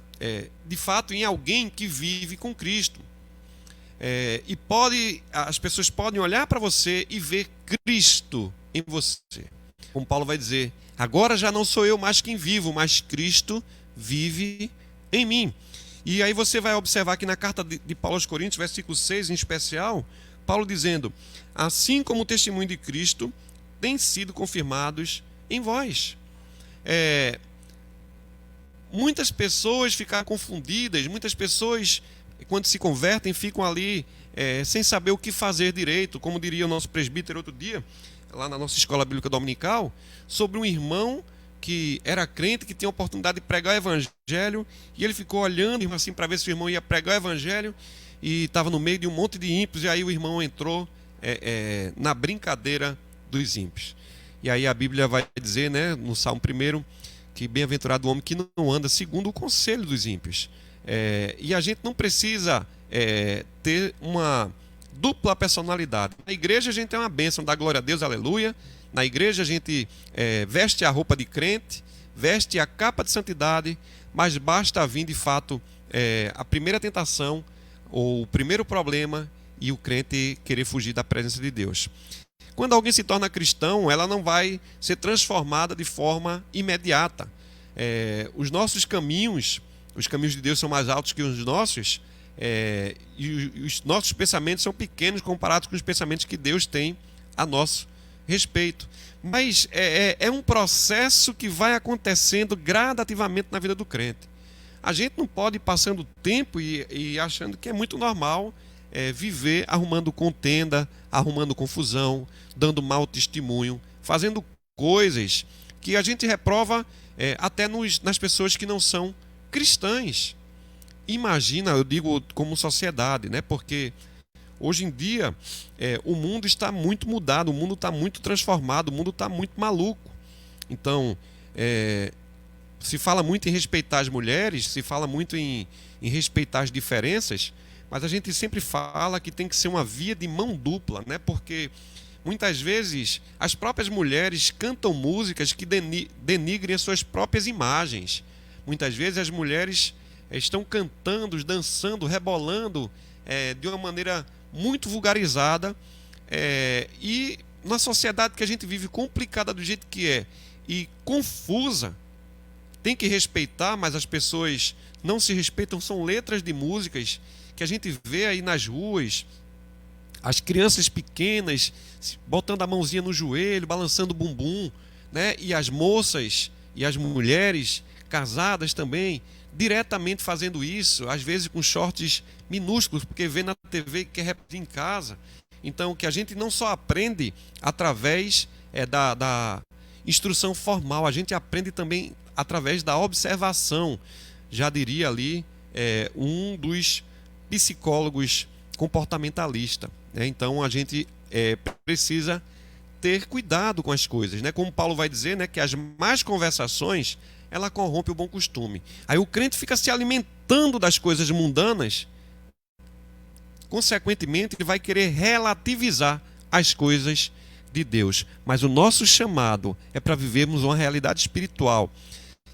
de fato, em alguém que vive com Cristo. E as pessoas podem olhar para você e ver Cristo em você. Como Paulo vai dizer, agora já não sou eu mais quem vivo, mas Cristo vive em mim. E aí você vai observar que na carta de Paulo aos Coríntios, versículo 6 em especial, Paulo dizendo, assim como o testemunho de Cristo tem sido confirmados em vós. Muitas pessoas ficam confundidas, muitas pessoas, quando se convertem, ficam ali sem saber o que fazer direito, como diria o nosso presbítero outro dia, lá na nossa escola bíblica dominical, sobre um irmão que era crente, que tinha a oportunidade de pregar o evangelho, e ele ficou olhando assim para ver se o irmão ia pregar o evangelho, e estava no meio de um monte de ímpios, e aí o irmão entrou na brincadeira dos ímpios. E aí a Bíblia vai dizer, né, no Salmo 1, que bem-aventurado o homem que não anda segundo o conselho dos ímpios. E a gente não precisa ter uma dupla personalidade. Na igreja a gente tem uma bênção, dá glória a Deus, aleluia. Na igreja a gente veste a roupa de crente, veste a capa de santidade, mas basta vir de fato a primeira tentação ou o primeiro problema e o crente querer fugir da presença de Deus. Quando alguém se torna cristão, ela não vai ser transformada de forma imediata. Os nossos caminhos, os caminhos de Deus são mais altos que os nossos, e os nossos pensamentos são pequenos comparados com os pensamentos que Deus tem a nosso respeito. Mas é um processo que vai acontecendo gradativamente na vida do crente. A gente não pode ir passando tempo e achando que é muito normal viver arrumando contenda, arrumando confusão, dando mau testemunho, fazendo coisas que a gente reprova até nas pessoas que não são cristãs. Imagina, eu digo como sociedade, né? Porque hoje em dia o mundo está muito mudado, o mundo está muito transformado, o mundo está muito maluco. Então, se fala muito em respeitar as mulheres, se fala muito em respeitar as diferenças, mas a gente sempre fala que tem que ser uma via de mão dupla, né? Porque muitas vezes as próprias mulheres cantam músicas que denigrem as suas próprias imagens. Muitas vezes as mulheres estão cantando, dançando, rebolando de uma maneira muito vulgarizada, e na sociedade que a gente vive complicada do jeito que é e confusa, tem que respeitar, mas as pessoas não se respeitam. São letras de músicas que a gente vê aí nas ruas, as crianças pequenas botando a mãozinha no joelho, balançando o bumbum, né? E as moças e as mulheres casadas também diretamente fazendo isso, às vezes com shorts minúsculos, porque vê na TV que quer repetir em casa. Então, que a gente não só aprende através da instrução formal, a gente aprende também através da observação. Já diria ali um dos psicólogos comportamentalista, né? Então a gente precisa ter cuidado com as coisas, né? Como Paulo vai dizer, né, que as más conversações ela corrompe o bom costume. Aí o crente fica se alimentando das coisas mundanas, consequentemente ele vai querer relativizar as coisas de Deus. Mas o nosso chamado é para vivermos uma realidade espiritual,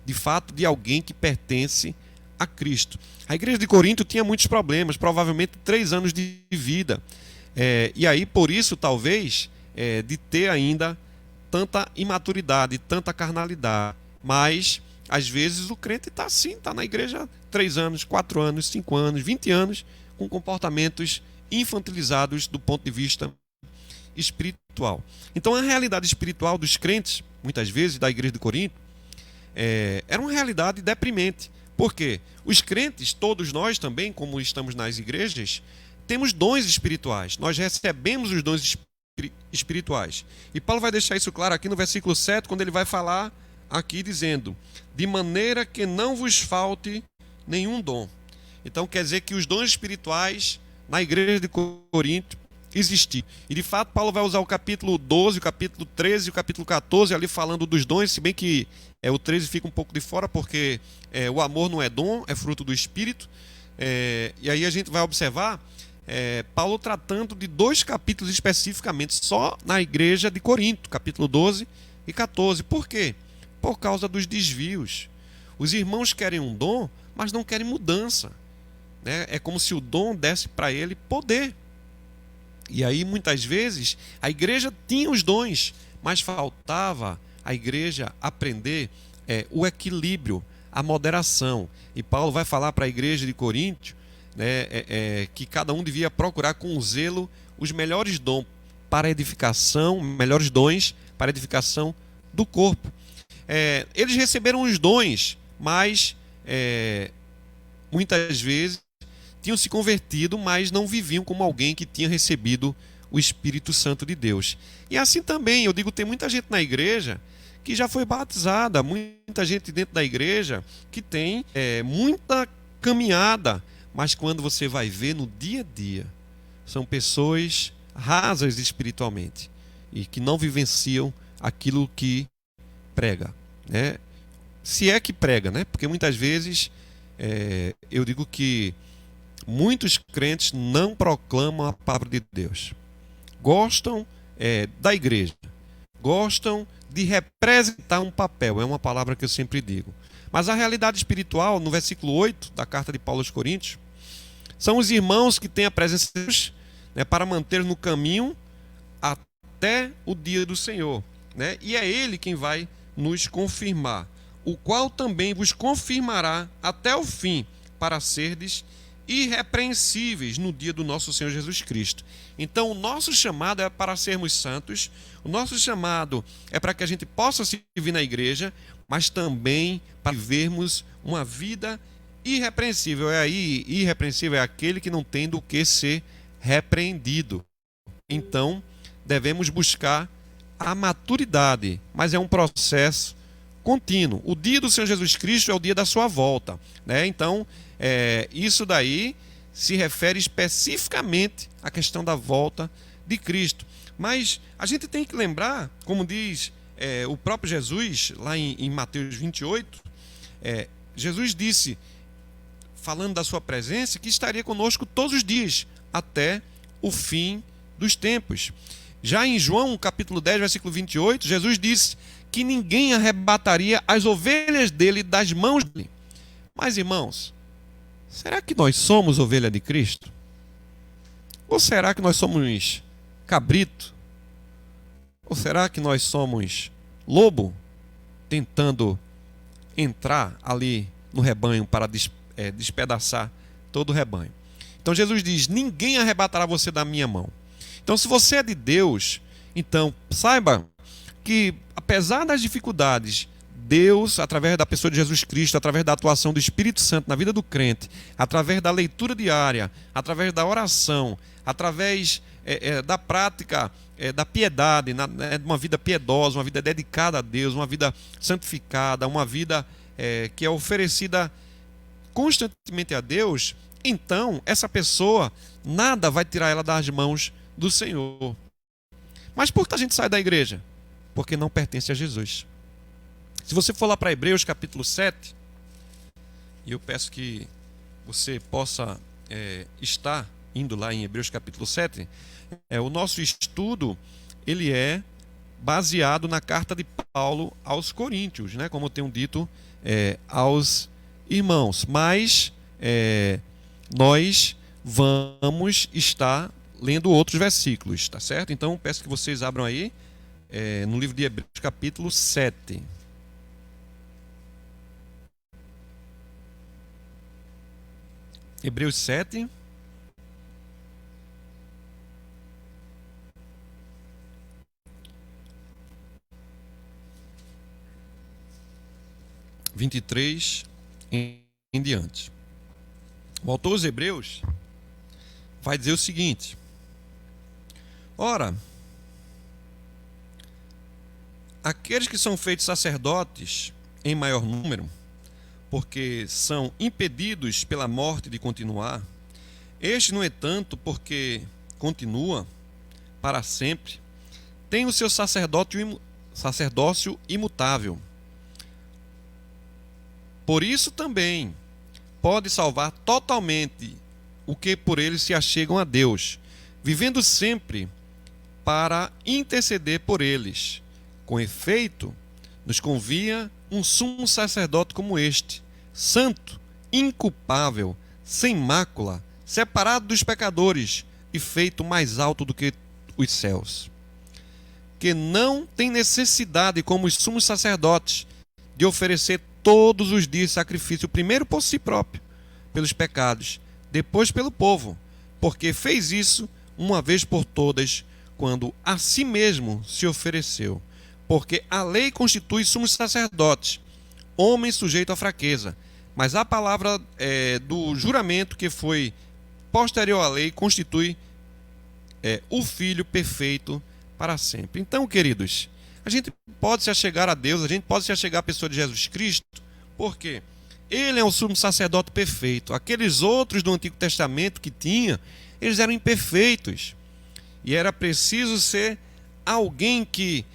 de fato, de alguém que pertence a Cristo. A igreja de Corinto tinha muitos problemas, provavelmente 3 anos de vida. E aí, por isso, talvez, de ter ainda tanta imaturidade, tanta carnalidade. Mas, às vezes, o crente está assim, está na igreja 3 anos, 4 anos, 5 anos, 20 anos, com comportamentos infantilizados do ponto de vista espiritual. Então, a realidade espiritual dos crentes, muitas vezes, da igreja de Corinto, era uma realidade deprimente, Por quê? Os crentes, todos nós também, como estamos nas igrejas, temos dons espirituais. Nós recebemos os dons espirituais. E Paulo vai deixar isso claro aqui no versículo 7, quando ele vai falar aqui dizendo: de maneira que não vos falte nenhum dom. Então quer dizer que os dons espirituais na igreja de Corinto existiam. E de fato Paulo vai usar o capítulo 12, o capítulo 13 e o capítulo 14 ali falando dos dons, se bem que o 13 fica um pouco de fora, porque o amor não é dom, é fruto do Espírito. E aí a gente vai observar Paulo tratando de 2 capítulos especificamente só na igreja de Corinto, capítulo 12 e 14. Por quê? Por causa dos desvios. Os irmãos querem um dom, mas não querem mudança, né? É como se o dom desse para ele poder. E aí muitas vezes a igreja tinha os dons, mas faltava a igreja aprender o equilíbrio, a moderação. E Paulo vai falar para a igreja de Corinto, né, que cada um devia procurar com zelo os melhores dons para edificação, melhores dons para edificação do corpo. Eles receberam os dons, mas muitas vezes tinham se convertido, mas não viviam como alguém que tinha recebido o Espírito Santo de Deus. E assim também, eu digo, tem muita gente na igreja que já foi batizada, muita gente dentro da igreja que tem muita caminhada, mas quando você vai ver no dia a dia, são pessoas rasas espiritualmente e que não vivenciam aquilo que prega, né? Se é que prega, né? Porque muitas vezes eu digo que muitos crentes não proclamam a palavra de Deus. Gostam da igreja, gostam de representar um papel, é uma palavra que eu sempre digo. Mas a realidade espiritual, no versículo 8 da carta de Paulo aos Coríntios, são os irmãos que têm a presença de Deus, né, para manter no caminho até o dia do Senhor, né? E é Ele quem vai nos confirmar, o qual também vos confirmará até o fim, para serdes irrepreensíveis no dia do nosso Senhor Jesus Cristo. Então o nosso chamado é para sermos santos, o nosso chamado é para que a gente possa servir na igreja, mas também para vivermos uma vida irrepreensível. Irrepreensível é aquele que não tem do que ser repreendido. Então devemos buscar a maturidade, mas é um processo contínuo. O dia do Senhor Jesus Cristo é o dia da sua volta, né? Então isso daí se refere especificamente à questão da volta de Cristo. Mas a gente tem que lembrar, como diz o próprio Jesus, lá em Mateus 28, Jesus disse, falando da sua presença, que estaria conosco todos os dias, até o fim dos tempos. Já em João, capítulo 10, versículo 28, Jesus disse que ninguém arrebataria as ovelhas dele das mãos dele. Mas, irmãos, será que nós somos ovelha de Cristo? Ou será que nós somos cabrito? Ou será que nós somos lobo, tentando entrar ali no rebanho para despedaçar todo o rebanho? Então Jesus diz, ninguém arrebatará você da minha mão. Então se você é de Deus, então saiba que apesar das dificuldades, Deus, através da pessoa de Jesus Cristo, através da atuação do Espírito Santo na vida do crente, através da leitura diária, através da oração, através da prática da piedade, de uma vida piedosa, uma vida dedicada a Deus, uma vida santificada, uma vida que é oferecida constantemente a Deus, então essa pessoa, nada vai tirar ela das mãos do Senhor. Mas por que a gente sai da igreja? Porque não pertence a Jesus. Se você for lá para Hebreus capítulo 7, e eu peço que você possa estar indo lá em Hebreus capítulo 7, o nosso estudo ele é baseado na carta de Paulo aos Coríntios, né? Como eu tenho dito aos irmãos, mas nós vamos estar lendo outros versículos, tá certo? Então peço que vocês abram aí no livro de Hebreus capítulo 7. Hebreus 7. (23) em em diante. O autor dos Hebreus vai dizer o seguinte: ora, aqueles que são feitos sacerdotes em maior número, porque são impedidos pela morte de continuar, este, no entanto, porque continua para sempre, tem o seu sacerdócio imutável. Por isso também pode salvar totalmente o que por ele se achegam a Deus, vivendo sempre para interceder por eles. Com efeito, nos convia um sumo sacerdote como este, santo, inculpável, sem mácula, separado dos pecadores e feito mais alto do que os céus, que não tem necessidade, como os sumos sacerdotes, de oferecer todos os dias sacrifício, primeiro por si próprio, pelos pecados, depois pelo povo, porque fez isso uma vez por todas, quando a si mesmo se ofereceu. Porque a lei constitui sumos sacerdotes, homem sujeito à fraqueza, mas a palavra do juramento que foi posterior à lei constitui o Filho perfeito para sempre. Então, queridos, a gente pode se achegar a Deus, a gente pode se achegar à pessoa de Jesus Cristo, porque ele é o sumo sacerdote perfeito. Aqueles outros do Antigo Testamento que tinha, eles eram imperfeitos. E era preciso ser alguém que,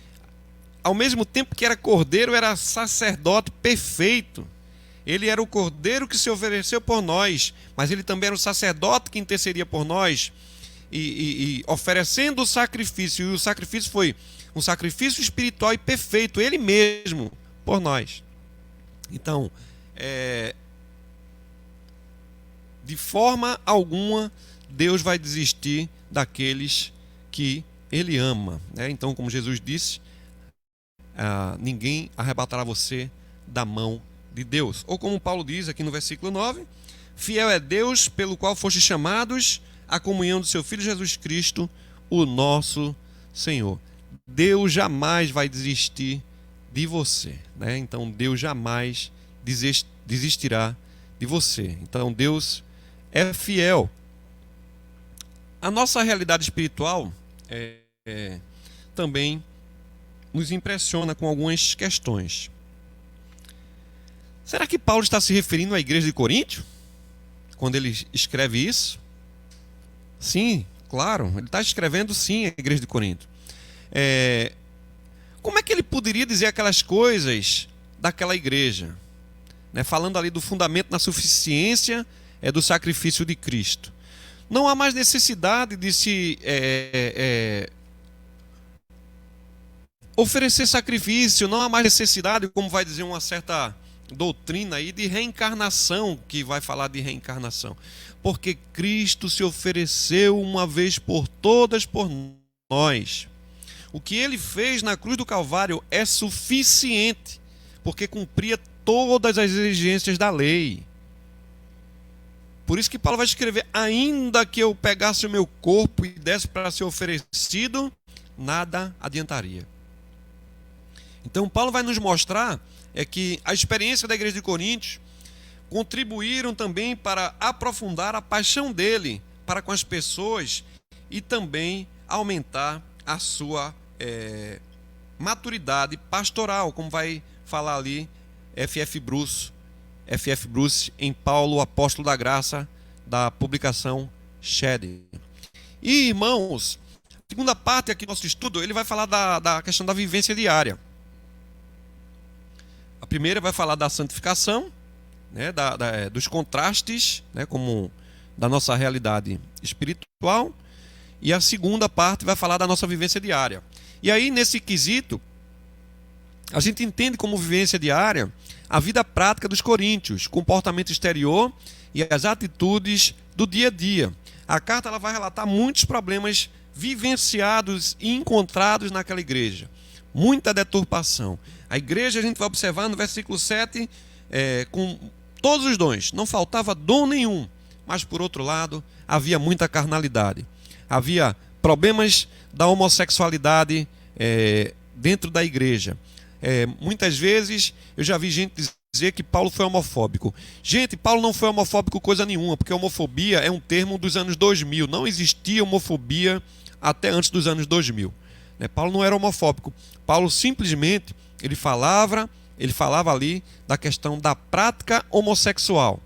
ao mesmo tempo que era cordeiro, era sacerdote perfeito. Ele era o cordeiro que se ofereceu por nós, mas ele também era o sacerdote que intercedia por nós, e oferecendo o sacrifício. E o sacrifício foi um sacrifício espiritual e perfeito, ele mesmo, por nós. Então, de forma alguma, Deus vai desistir daqueles que ele ama, né? Então, como Jesus disse, ninguém arrebatará você da mão de Deus. Ou como Paulo diz aqui no versículo 9, fiel é Deus pelo qual fostes chamados à comunhão do seu Filho Jesus Cristo, o nosso Senhor. Deus jamais vai desistir de você, né? Então Deus jamais desistirá de você. Então Deus é fiel. A nossa realidade espiritual também nos impressiona com algumas questões. Será que Paulo está se referindo à igreja de Coríntio, quando ele escreve isso? Sim, claro, ele está escrevendo sim a igreja de Corinto. Como é que ele poderia dizer aquelas coisas daquela igreja, né? Falando ali do fundamento na suficiência do sacrifício de Cristo. Não há mais necessidade de se oferecer sacrifício, não há mais necessidade, como vai dizer uma certa doutrina aí, de reencarnação, que vai falar de reencarnação. Porque Cristo se ofereceu uma vez por todas por nós. O que ele fez na cruz do Calvário é suficiente, porque cumpria todas as exigências da lei. Por isso que Paulo vai escrever: ainda que eu pegasse o meu corpo e desse para ser oferecido, nada adiantaria. Então Paulo vai nos mostrar que a experiência da igreja de Coríntios contribuíram também para aprofundar a paixão dele para com as pessoas e também aumentar a sua maturidade pastoral, como vai falar ali F.F. Bruce em Paulo, Apóstolo da Graça, da publicação Shed. E, irmãos, a segunda parte aqui do nosso estudo, ele vai falar da questão da vivência diária. A primeira vai falar da santificação, né, dos contrastes, né, como da nossa realidade espiritual. E a segunda parte vai falar da nossa vivência diária. E aí, nesse quesito, a gente entende como vivência diária a vida prática dos coríntios, comportamento exterior e as atitudes do dia a dia. A carta ela vai relatar muitos problemas vivenciados e encontrados naquela igreja. Muita deturpação. A igreja, a gente vai observar no versículo 7, com todos os dons, não faltava dom nenhum, mas por outro lado, havia muita carnalidade. Havia problemas da homossexualidade dentro da igreja. Muitas vezes eu já vi gente dizer que Paulo foi homofóbico. Gente, Paulo não foi homofóbico coisa nenhuma, porque homofobia é um termo dos anos 2000. Não existia homofobia até antes dos anos 2000. Paulo não era homofóbico. Paulo simplesmente ele falava ali da questão da prática homossexual.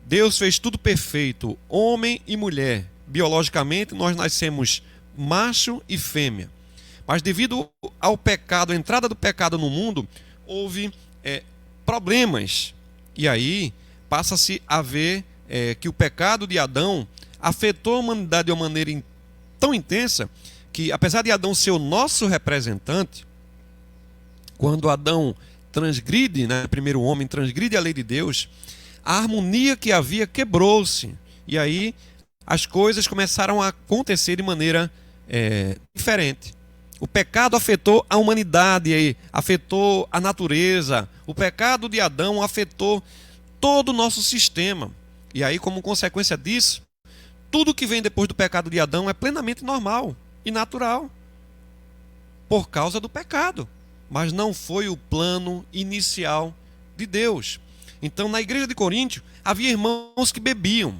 Deus fez tudo perfeito, homem e mulher. Biologicamente, nós nascemos macho e fêmea. Mas devido ao pecado, a entrada do pecado no mundo, houve problemas. E aí passa-se a ver que o pecado de Adão afetou a humanidade de uma maneira tão intensa que, apesar de Adão ser o nosso representante, quando Adão transgride, primeiro homem transgride a lei de Deus, a harmonia que havia quebrou-se. E aí as coisas começaram a acontecer de maneira diferente. O pecado afetou a humanidade, afetou a natureza. O pecado de Adão afetou todo o nosso sistema. E aí, como consequência disso, tudo que vem depois do pecado de Adão é plenamente normal e natural, por causa do pecado. Mas não foi o plano inicial de Deus. Então, na igreja de Coríntio, havia irmãos que bebiam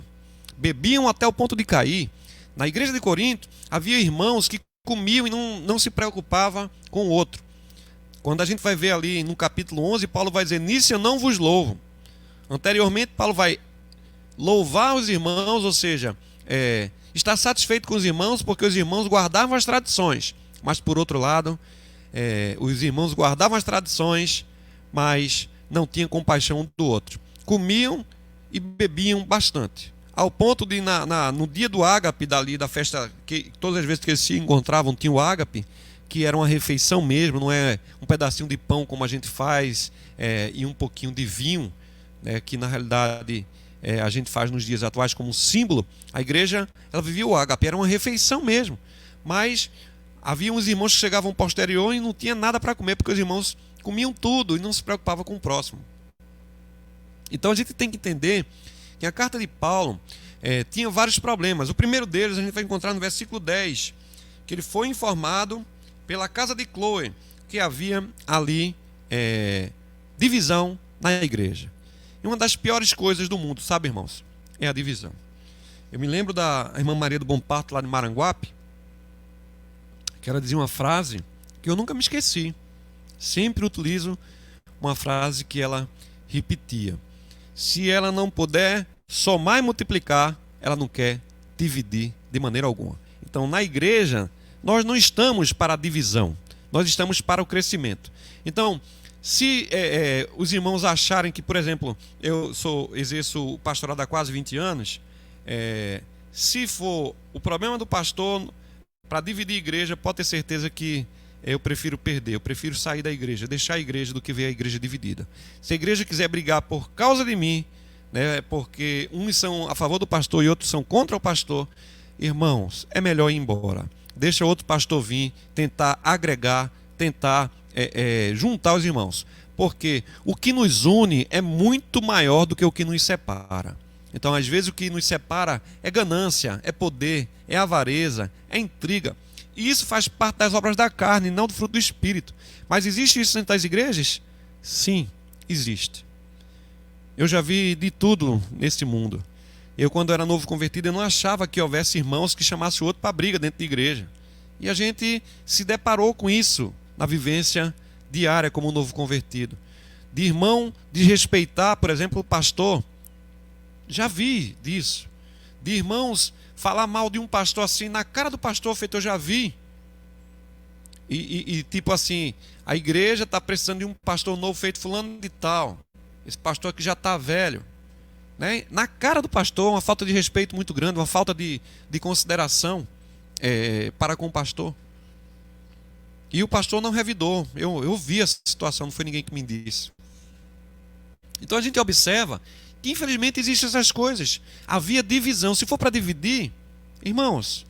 até o ponto de cair. Na igreja de Corinto, havia irmãos que comiam e não se preocupavam com o outro. Quando a gente vai ver ali no capítulo 11, Paulo vai dizer: nisso eu não vos louvo. Anteriormente, Paulo vai louvar os irmãos, ou seja, está satisfeito com os irmãos porque os irmãos guardavam as tradições. Mas, por outro lado, os irmãos guardavam as tradições, mas não tinham compaixão um do outro. Comiam e bebiam bastante. Ao ponto de, no dia do ágape, da festa, que todas as vezes que eles se encontravam, tinha o ágape, que era uma refeição mesmo, não é um pedacinho de pão como a gente faz, e um pouquinho de vinho, que na realidade a gente faz nos dias atuais como um símbolo. A igreja, ela vivia o ágape, era uma refeição mesmo. Mas havia uns irmãos que chegavam posterior e não tinha nada para comer, porque os irmãos comiam tudo e não se preocupavam com o próximo. Então a gente tem que entender que a carta de Paulo tinha vários problemas. O primeiro deles a gente vai encontrar no versículo 10, que ele foi informado pela casa de Cloé que havia ali divisão na igreja. E uma das piores coisas do mundo, sabe, irmãos, é a divisão. Eu me lembro da irmã Maria do Bom Parto, lá de Maranguape, que ela dizia uma frase que eu nunca me esqueci. Sempre utilizo uma frase que ela repetia: se ela não puder somar e multiplicar, ela não quer dividir de maneira alguma. Então, na igreja, nós não estamos para a divisão, nós estamos para o crescimento. Então, se os irmãos acharem que, por exemplo, eu exerço o pastorado há quase 20 anos, se for o problema do pastor para dividir a igreja, pode ter certeza que eu prefiro perder, eu prefiro sair da igreja, deixar a igreja, do que ver a igreja dividida. Se a igreja quiser brigar por causa de mim, porque uns são a favor do pastor e outros são contra o pastor, irmãos, é melhor ir embora. Deixa outro pastor vir, tentar agregar, tentar juntar os irmãos. Porque o que nos une é muito maior do que o que nos separa. Então, às vezes, o que nos separa é ganância, é poder, é avareza, é intriga. E isso faz parte das obras da carne, não do fruto do Espírito. Mas existe isso dentro das igrejas? Sim, existe. Eu já vi de tudo nesse mundo. Eu, quando era novo convertido, eu não achava que houvesse irmãos que chamassem o outro para briga dentro da igreja. E a gente se deparou com isso na vivência diária como novo convertido. De irmão desrespeitar, por exemplo, o pastor. Já vi disso. De irmãos falar mal de um pastor assim, na cara do pastor, feito eu já vi. E tipo assim, a igreja está precisando de um pastor novo feito fulano de tal. Esse pastor aqui já está velho. Na cara do pastor, uma falta de respeito muito grande, uma falta de consideração para com o pastor. E o pastor não revidou. Eu vi essa situação, não foi ninguém que me disse. Então a gente observa que infelizmente existem essas coisas. Havia divisão. Se for para dividir, irmãos,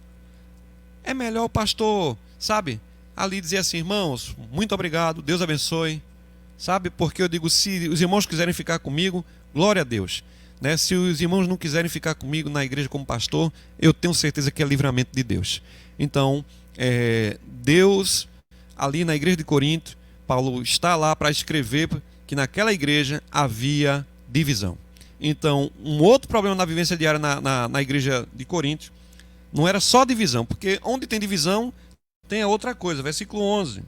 é melhor o pastor, sabe, ali dizer assim: irmãos, muito obrigado, Deus abençoe. Sabe, porque eu digo, se os irmãos quiserem ficar comigo, glória a Deus. Se os irmãos não quiserem ficar comigo na igreja como pastor, eu tenho certeza que é livramento de Deus. Então, Deus, ali na igreja de Corinto, Paulo está lá para escrever que naquela igreja havia divisão. Então, um outro problema na vivência diária na igreja de Corinto não era só divisão, porque onde tem divisão tem a outra coisa. Versículo 11.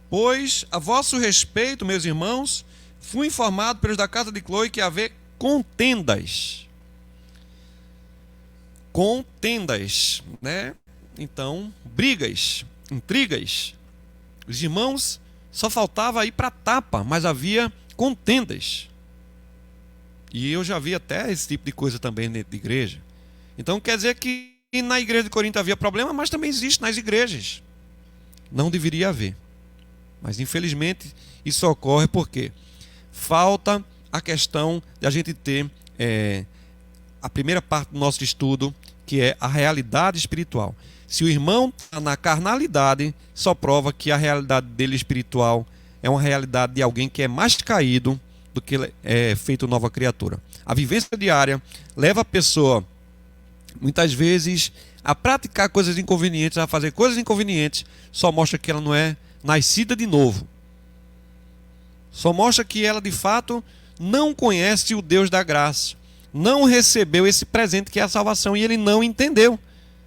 Pois, a vosso respeito, meus irmãos, fui informado pelos da casa de Cloe que haver contendas. Contendas, né? Então, brigas, intrigas. Os irmãos só faltava ir para a tapa, mas havia contendas. E eu já vi até esse tipo de coisa também dentro de igreja. Então quer dizer que na igreja de Corinto havia problema, mas também existe nas igrejas. Não deveria haver. Mas infelizmente isso ocorre porque falta a questão de a gente ter a primeira parte do nosso estudo, que é a realidade espiritual. Se o irmão está na carnalidade, só prova que a realidade dele espiritual é uma realidade de alguém que é mais caído do que é feito nova criatura. A vivência diária leva a pessoa, muitas vezes, a praticar coisas inconvenientes, a fazer coisas inconvenientes, só mostra que ela não é nascida de novo. Só mostra que ela, de fato, não conhece o Deus da graça, não recebeu esse presente que é a salvação, e ele não entendeu,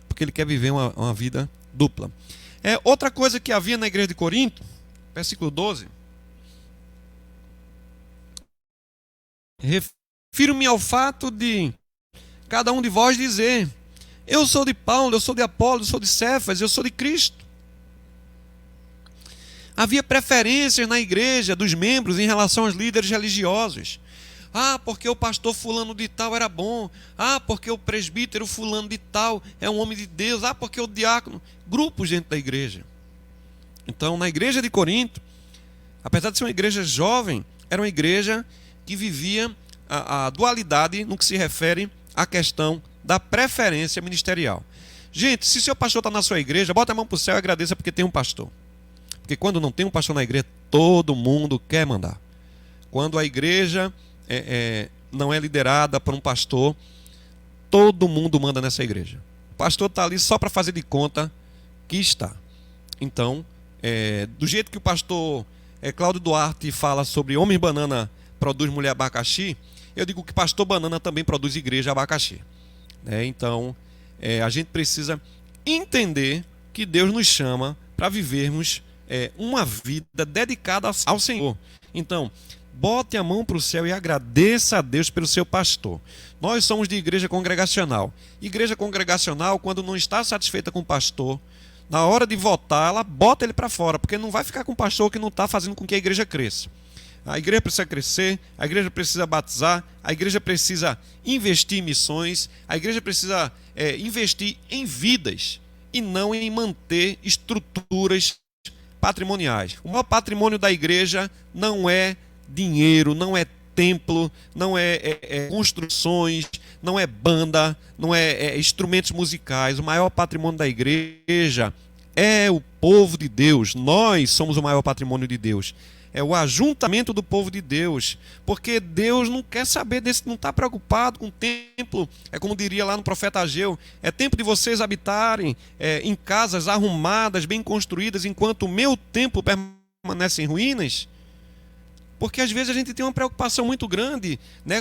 porque ele quer viver uma vida dupla. Outra coisa que havia na igreja de Corinto, versículo 12, refiro-me ao fato de cada um de vós dizer: eu sou de Paulo, eu sou de Apolo, eu sou de Cefas, eu sou de Cristo. Havia preferências na igreja dos membros em relação aos líderes religiosos. Porque o pastor fulano de tal era bom. Porque o presbítero fulano de tal é um homem de Deus. Porque o diácono. Grupos dentro da igreja. Então, na igreja de Corinto, apesar de ser uma igreja jovem, era uma igreja que vivia a dualidade no que se refere à questão da preferência ministerial. Gente, se seu pastor está na sua igreja, bota a mão para o céu e agradeça porque tem um pastor. Porque quando não tem um pastor na igreja, todo mundo quer mandar. Quando a igreja não é liderada por um pastor, todo mundo manda nessa igreja. O pastor está ali só para fazer de conta que está. Então, do jeito que o pastor Cláudio Duarte fala sobre homem banana produz mulher abacaxi, eu digo que pastor banana também produz igreja abacaxi. Então, a gente precisa entender que Deus nos chama para vivermos uma vida dedicada ao Senhor. Então, bote a mão para o céu e agradeça a Deus pelo seu pastor. Nós somos de igreja congregacional. Igreja congregacional, quando não está satisfeita com o pastor, na hora de votar, ela bota ele para fora, porque não vai ficar com o pastor que não está fazendo com que a igreja cresça. A igreja precisa crescer, a igreja precisa batizar, a igreja precisa investir em missões, a igreja precisa investir em vidas e não em manter estruturas patrimoniais. O maior patrimônio da igreja não é dinheiro, não é templo, não é construções, não é banda, não é instrumentos musicais. O maior patrimônio da igreja é o povo de Deus. Nós somos o maior patrimônio de Deus. É o ajuntamento do povo de Deus, porque Deus não quer saber desse, não está preocupado com o templo. É como diria lá no profeta Ageu: é tempo de vocês habitarem em casas arrumadas, bem construídas, enquanto o meu templo permanece em ruínas. Porque às vezes a gente tem uma preocupação muito grande,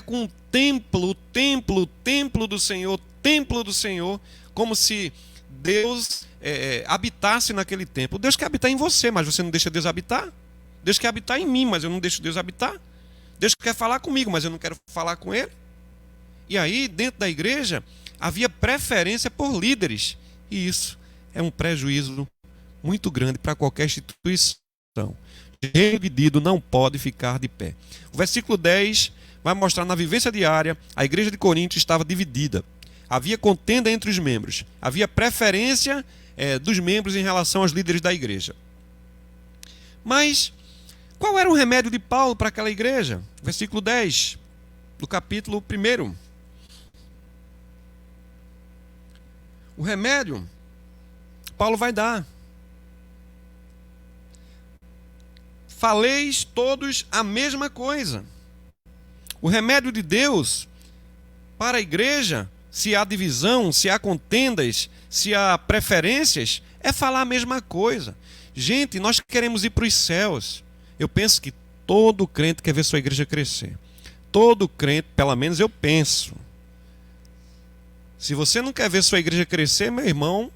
com o templo do Senhor, como se Deus habitasse naquele templo. Deus quer habitar em você, mas você não deixa Deus habitar. Deus quer habitar em mim, mas eu não deixo Deus habitar. Deus quer falar comigo, mas eu não quero falar com Ele. E aí, dentro da igreja, havia preferência por líderes. E isso é um prejuízo muito grande para qualquer instituição. Dividido não pode ficar de pé. O versículo 10 vai mostrar na vivência diária, a igreja de Corinto estava dividida. Havia contenda entre os membros. Havia preferência dos membros em relação aos líderes da igreja. Mas qual era o remédio de Paulo para aquela igreja? Versículo 10 do capítulo 1. O remédio Paulo vai dar: faleis todos a mesma coisa. O remédio de Deus para a igreja, se há divisão, se há contendas, se há preferências, é falar a mesma coisa. Gente, nós queremos ir para os céus. Eu penso que todo crente quer ver sua igreja crescer. Todo crente, pelo menos eu penso. Se você não quer ver sua igreja crescer, meu irmão,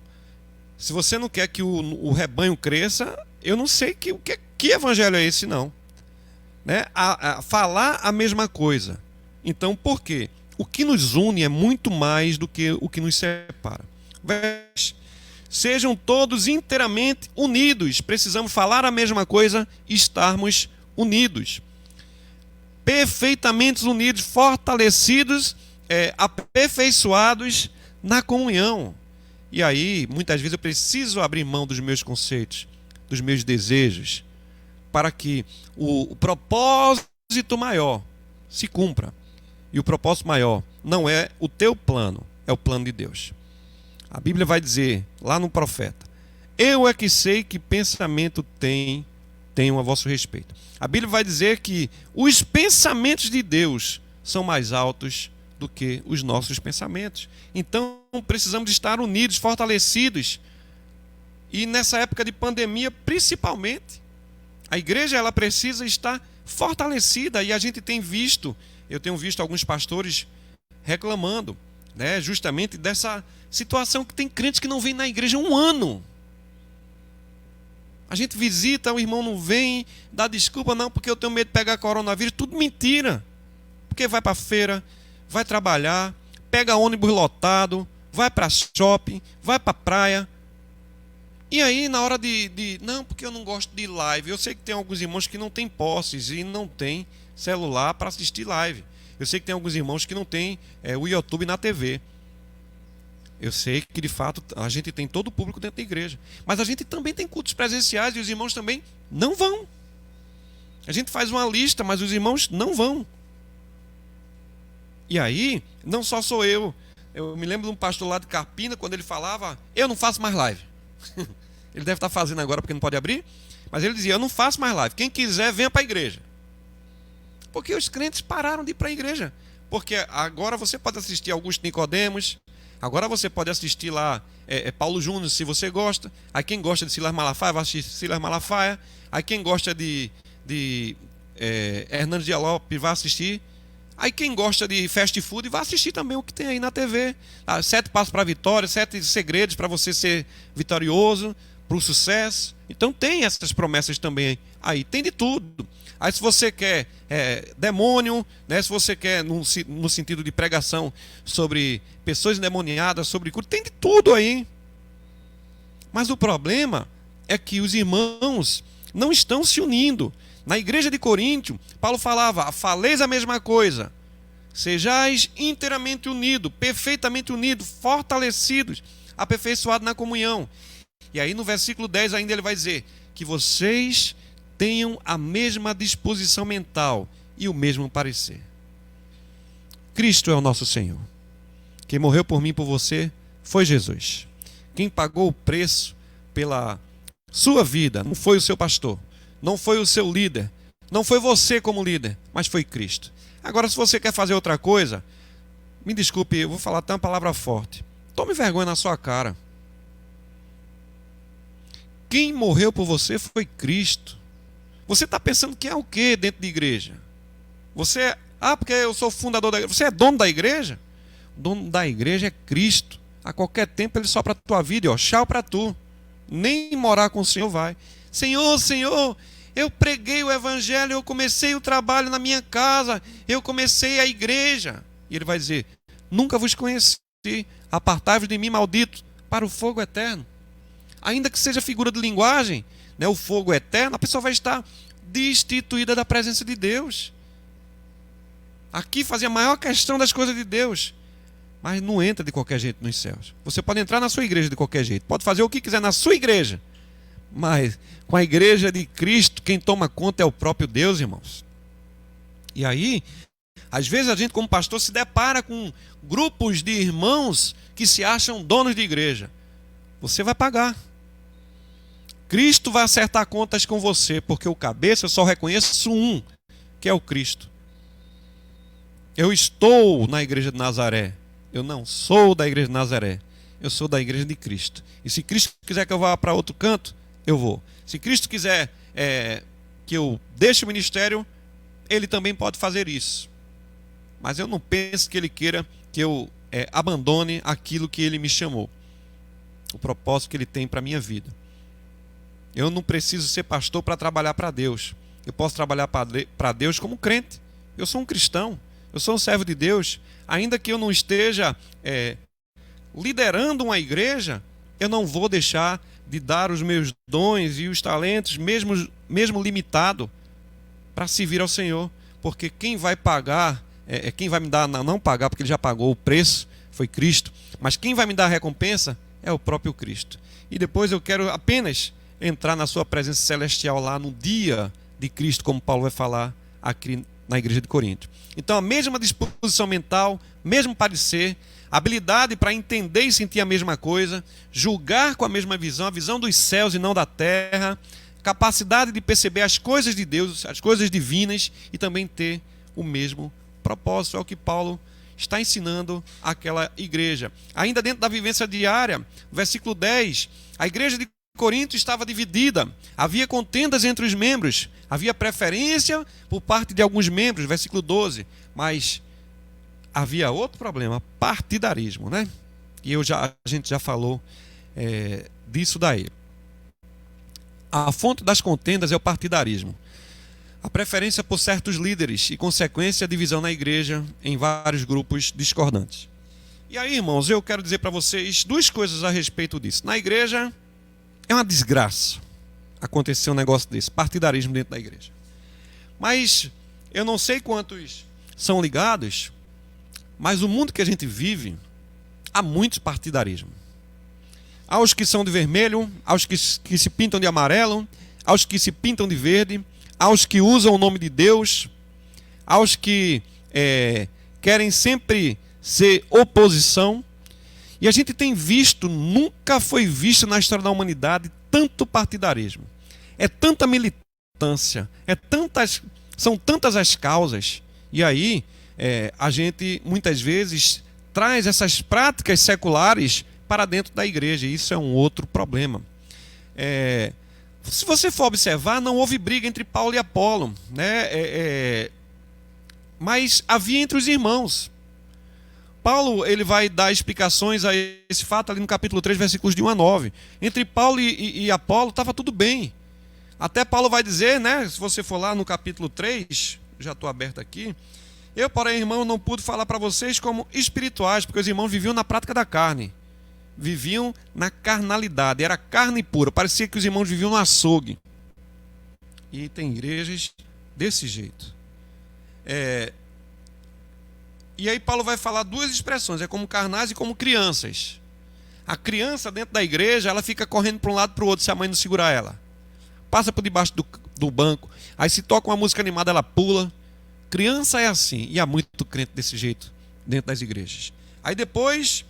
se você não quer que o rebanho cresça, eu não sei que evangelho é esse, não. Né? Falar a mesma coisa. Então, por quê? O que nos une é muito mais do que o que nos separa. Sejam todos inteiramente unidos. Precisamos falar a mesma coisa e estarmos unidos. Perfeitamente unidos, fortalecidos, aperfeiçoados na comunhão. E aí, muitas vezes eu preciso abrir mão dos meus conceitos, dos meus desejos, para que o propósito maior se cumpra. E o propósito maior não é o teu plano, é o plano de Deus. A Bíblia vai dizer, lá no profeta, eu é que sei que pensamento tenho a vosso respeito. A Bíblia vai dizer que os pensamentos de Deus são mais altos do que os nossos pensamentos. Então, precisamos estar unidos, fortalecidos. E nessa época de pandemia, principalmente, a igreja ela precisa estar fortalecida. E a gente tem visto, eu tenho visto alguns pastores reclamando, né, justamente dessa situação que tem crentes que não vêm na igreja há um ano. A gente visita, o irmão não vem, dá desculpa, não, porque eu tenho medo de pegar coronavírus. Tudo mentira. Porque vai para a feira, vai trabalhar, pega ônibus lotado, vai para shopping, vai para praia. E aí, na hora não, porque eu não gosto de live. Eu sei que tem alguns irmãos que não têm posses e não têm celular para assistir live. Eu sei que tem alguns irmãos que não têm o YouTube na TV. Eu sei que, de fato, a gente tem todo o público dentro da igreja. Mas a gente também tem cultos presenciais e os irmãos também não vão. A gente faz uma lista, mas os irmãos não vão. E aí, não só sou eu. Eu me lembro de um pastor lá de Carpina, quando ele falava, eu não faço mais live. Ele deve estar fazendo agora porque não pode abrir. Mas ele dizia, eu não faço mais live. Quem quiser, venha para a igreja. Porque os crentes pararam de ir para a igreja. Porque agora você pode assistir Augusto Nicodemos. Agora você pode assistir lá Paulo Júnior, se você gosta. Aí quem gosta de Silas Malafaia, vai assistir Silas Malafaia. Aí quem gosta de Hernandes Dias Lopes, vai assistir. Aí quem gosta de fast food, vai assistir também o que tem aí na TV. 7 passos para a vitória, 7 segredos para você ser vitorioso, para o sucesso. Então tem essas promessas também aí. Tem de tudo. Aí se você quer demônio, né? Se você quer no sentido de pregação sobre pessoas endemoniadas, sobre cura, tem de tudo aí. Mas o problema é que os irmãos não estão se unindo. Na igreja de Coríntio, Paulo falava, faleis a mesma coisa. Sejais inteiramente unidos, perfeitamente unidos, fortalecidos, aperfeiçoados na comunhão. E aí no versículo 10 ainda ele vai dizer que vocês tenham a mesma disposição mental e o mesmo parecer. Cristo é o nosso Senhor. Quem morreu por mim e por você foi Jesus. Quem pagou o preço pela sua vida não foi o seu pastor, não foi o seu líder, não foi você como líder, mas foi Cristo. Agora, se você quer fazer outra coisa, me desculpe, eu vou falar até uma palavra forte. Tome vergonha na sua cara. Quem morreu por você foi Cristo. Você está pensando que é o quê dentro da igreja? Você porque eu sou fundador da igreja. Você é dono da igreja? O dono da igreja é Cristo. A qualquer tempo ele sopra a tua vida e tchau para tu. Nem morar com o Senhor vai. Senhor, Senhor, eu preguei o evangelho, eu comecei o trabalho na minha casa, eu comecei a igreja. E ele vai dizer, nunca vos conheci, apartai-vos de mim, maldito, para o fogo eterno. Ainda que seja figura de linguagem, né, o fogo eterno, a pessoa vai estar destituída da presença de Deus. Aqui fazia a maior questão das coisas de Deus, mas não entra de qualquer jeito nos céus. Você pode entrar na sua igreja de qualquer jeito, pode fazer o que quiser na sua igreja, mas com a igreja de Cristo, quem toma conta é o próprio Deus, irmãos. E aí, às vezes a gente como pastor se depara com grupos de irmãos que se acham donos de igreja. Você vai pagar. Cristo vai acertar contas com você, porque o cabeça eu só reconheço um, que é o Cristo. Eu estou na igreja de Nazaré. Eu não sou da igreja de Nazaré. Eu sou da igreja de Cristo. E se Cristo quiser que eu vá para outro canto, eu vou. Se Cristo quiser que eu deixe o ministério, ele também pode fazer isso. Mas eu não penso que ele queira que eu abandone aquilo que ele me chamou, o propósito que ele tem para a minha vida. Eu não preciso ser pastor para trabalhar para Deus. Eu posso trabalhar para Deus como crente. Eu sou um cristão, eu sou um servo de Deus. Ainda que eu não esteja liderando uma igreja, eu não vou deixar de dar os meus dons e os talentos, mesmo limitado, para servir ao Senhor. Porque quem vai pagar, quem vai me dar, não pagar, porque ele já pagou o preço, foi Cristo. Mas quem vai me dar a recompensa é o próprio Cristo. E depois eu quero apenas entrar na sua presença celestial lá no dia de Cristo, como Paulo vai falar aqui na igreja de Corinto. Então a mesma disposição mental, mesmo parecer, habilidade para entender e sentir a mesma coisa, julgar com a mesma visão, a visão dos céus e não da terra, capacidade de perceber as coisas de Deus, as coisas divinas, e também ter o mesmo propósito. É o que Paulo está ensinando àquela igreja. Ainda dentro da vivência diária, versículo 10, a igreja de Corinto estava dividida, havia contendas entre os membros, havia preferência por parte de alguns membros, versículo 12, mas havia outro problema, partidarismo, né? E a gente já falou disso daí. A fonte das contendas é o partidarismo, a preferência por certos líderes e, consequência, a divisão na igreja em vários grupos discordantes. E aí, irmãos, eu quero dizer para vocês duas coisas a respeito disso. Na igreja, é uma desgraça acontecer um negócio desse, partidarismo dentro da igreja. Mas eu não sei quantos são ligados, mas o mundo que a gente vive, há muito partidarismo. Há os que são de vermelho, há os que se pintam de amarelo, há os que se pintam de verde, há os que usam o nome de Deus, há os que querem sempre ser oposição. E a gente tem visto, nunca foi visto na história da humanidade, tanto partidarismo. É tanta militância, são tantas as causas. E aí, a gente muitas vezes traz essas práticas seculares para dentro da igreja. E isso é um outro problema. Se você for observar, não houve briga entre Paulo e Apolo, né? Mas havia entre os irmãos. Paulo ele vai dar explicações a esse fato ali no capítulo 3, versículos de 1 a 9. Entre Paulo e Apolo estava tudo bem. Até Paulo vai dizer, né, se você for lá no capítulo 3, já estou aberto aqui, eu, porém, irmão, não pude falar para vocês como espirituais, porque os irmãos viviam na prática da carne. Viviam na carnalidade, era carne pura, parecia que os irmãos viviam no açougue. E tem igrejas desse jeito. E aí Paulo vai falar duas expressões, é como carnais e como crianças. A criança dentro da igreja, ela fica correndo para um lado e para o outro se a mãe não segurar ela. Passa por debaixo do banco, aí se toca uma música animada, ela pula. Criança é assim, e há muito crente desse jeito dentro das igrejas. Aí depois,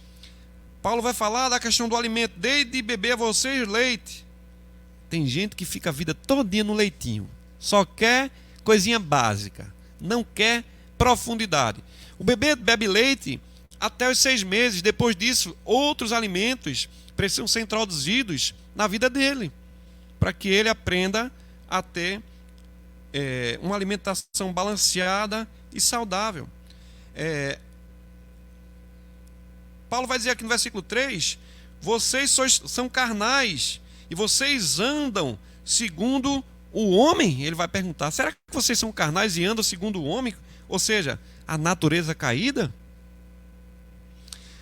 Paulo vai falar da questão do alimento, desde beber a vocês leite. Tem gente que fica a vida todinha no leitinho, só quer coisinha básica, não quer profundidade. O bebê bebe leite até os 6 meses. Depois disso, outros alimentos precisam ser introduzidos na vida dele, para que ele aprenda a ter uma alimentação balanceada e saudável. Paulo vai dizer aqui no versículo 3, vocês são carnais e vocês andam segundo o homem. Ele vai perguntar, será que vocês são carnais e andam segundo o homem? Ou seja, a natureza caída?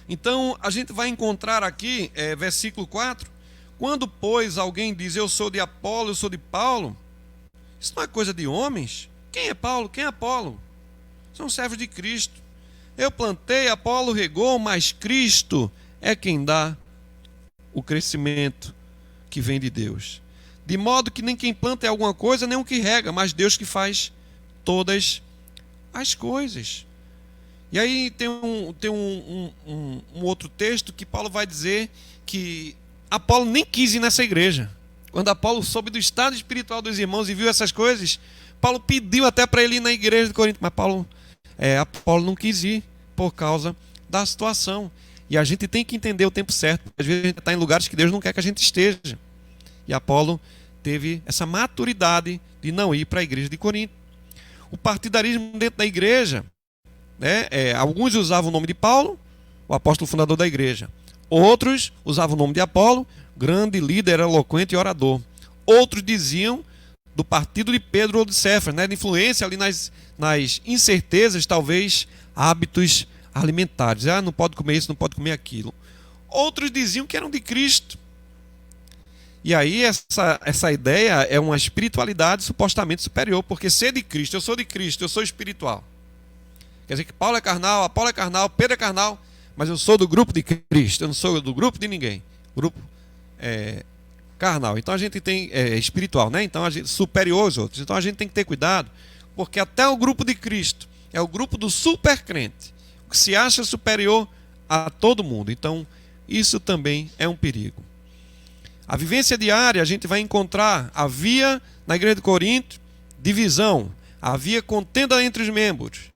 Então, a gente vai encontrar aqui, versículo 4, quando, pois, alguém diz, eu sou de Apolo, eu sou de Paulo, isso não é coisa de homens. Quem é Paulo? Quem é Apolo? São servos de Cristo. Eu plantei, Apolo regou, mas Cristo é quem dá o crescimento que vem de Deus. De modo que nem quem planta é alguma coisa, nem o que rega, mas Deus que faz todas as coisas. E aí tem um outro texto que Paulo vai dizer que Apolo nem quis ir nessa igreja. Quando Apolo soube do estado espiritual dos irmãos e viu essas coisas, Paulo pediu até para ele ir na igreja de Corinto, mas Apolo não quis ir por causa da situação. E a gente tem que entender o tempo certo, porque às vezes a gente está em lugares que Deus não quer que a gente esteja. E Apolo teve essa maturidade de não ir para a igreja de Corinto. O partidarismo dentro da igreja, né, alguns usavam o nome de Paulo, o apóstolo fundador da igreja. Outros usavam o nome de Apolo, grande líder, eloquente e orador. Outros diziam do partido de Pedro ou de Cefas, né, de influência ali nas incertezas, talvez, hábitos alimentares. Não pode comer isso, não pode comer aquilo. Outros diziam que eram de Cristo. E aí essa ideia é uma espiritualidade supostamente superior, porque ser de Cristo, eu sou de Cristo, eu sou espiritual. Quer dizer que Paulo é carnal, Apolo é carnal, Pedro é carnal, mas eu sou do grupo de Cristo, eu não sou do grupo de ninguém. Grupo carnal. Então a gente tem espiritual, né? Então a gente superior aos outros. Então a gente tem que ter cuidado, porque até o grupo de Cristo é o grupo do supercrente, que se acha superior a todo mundo. Então isso também é um perigo. A vivência diária, a gente vai encontrar, havia na igreja de Corinto divisão, havia contenda entre os membros,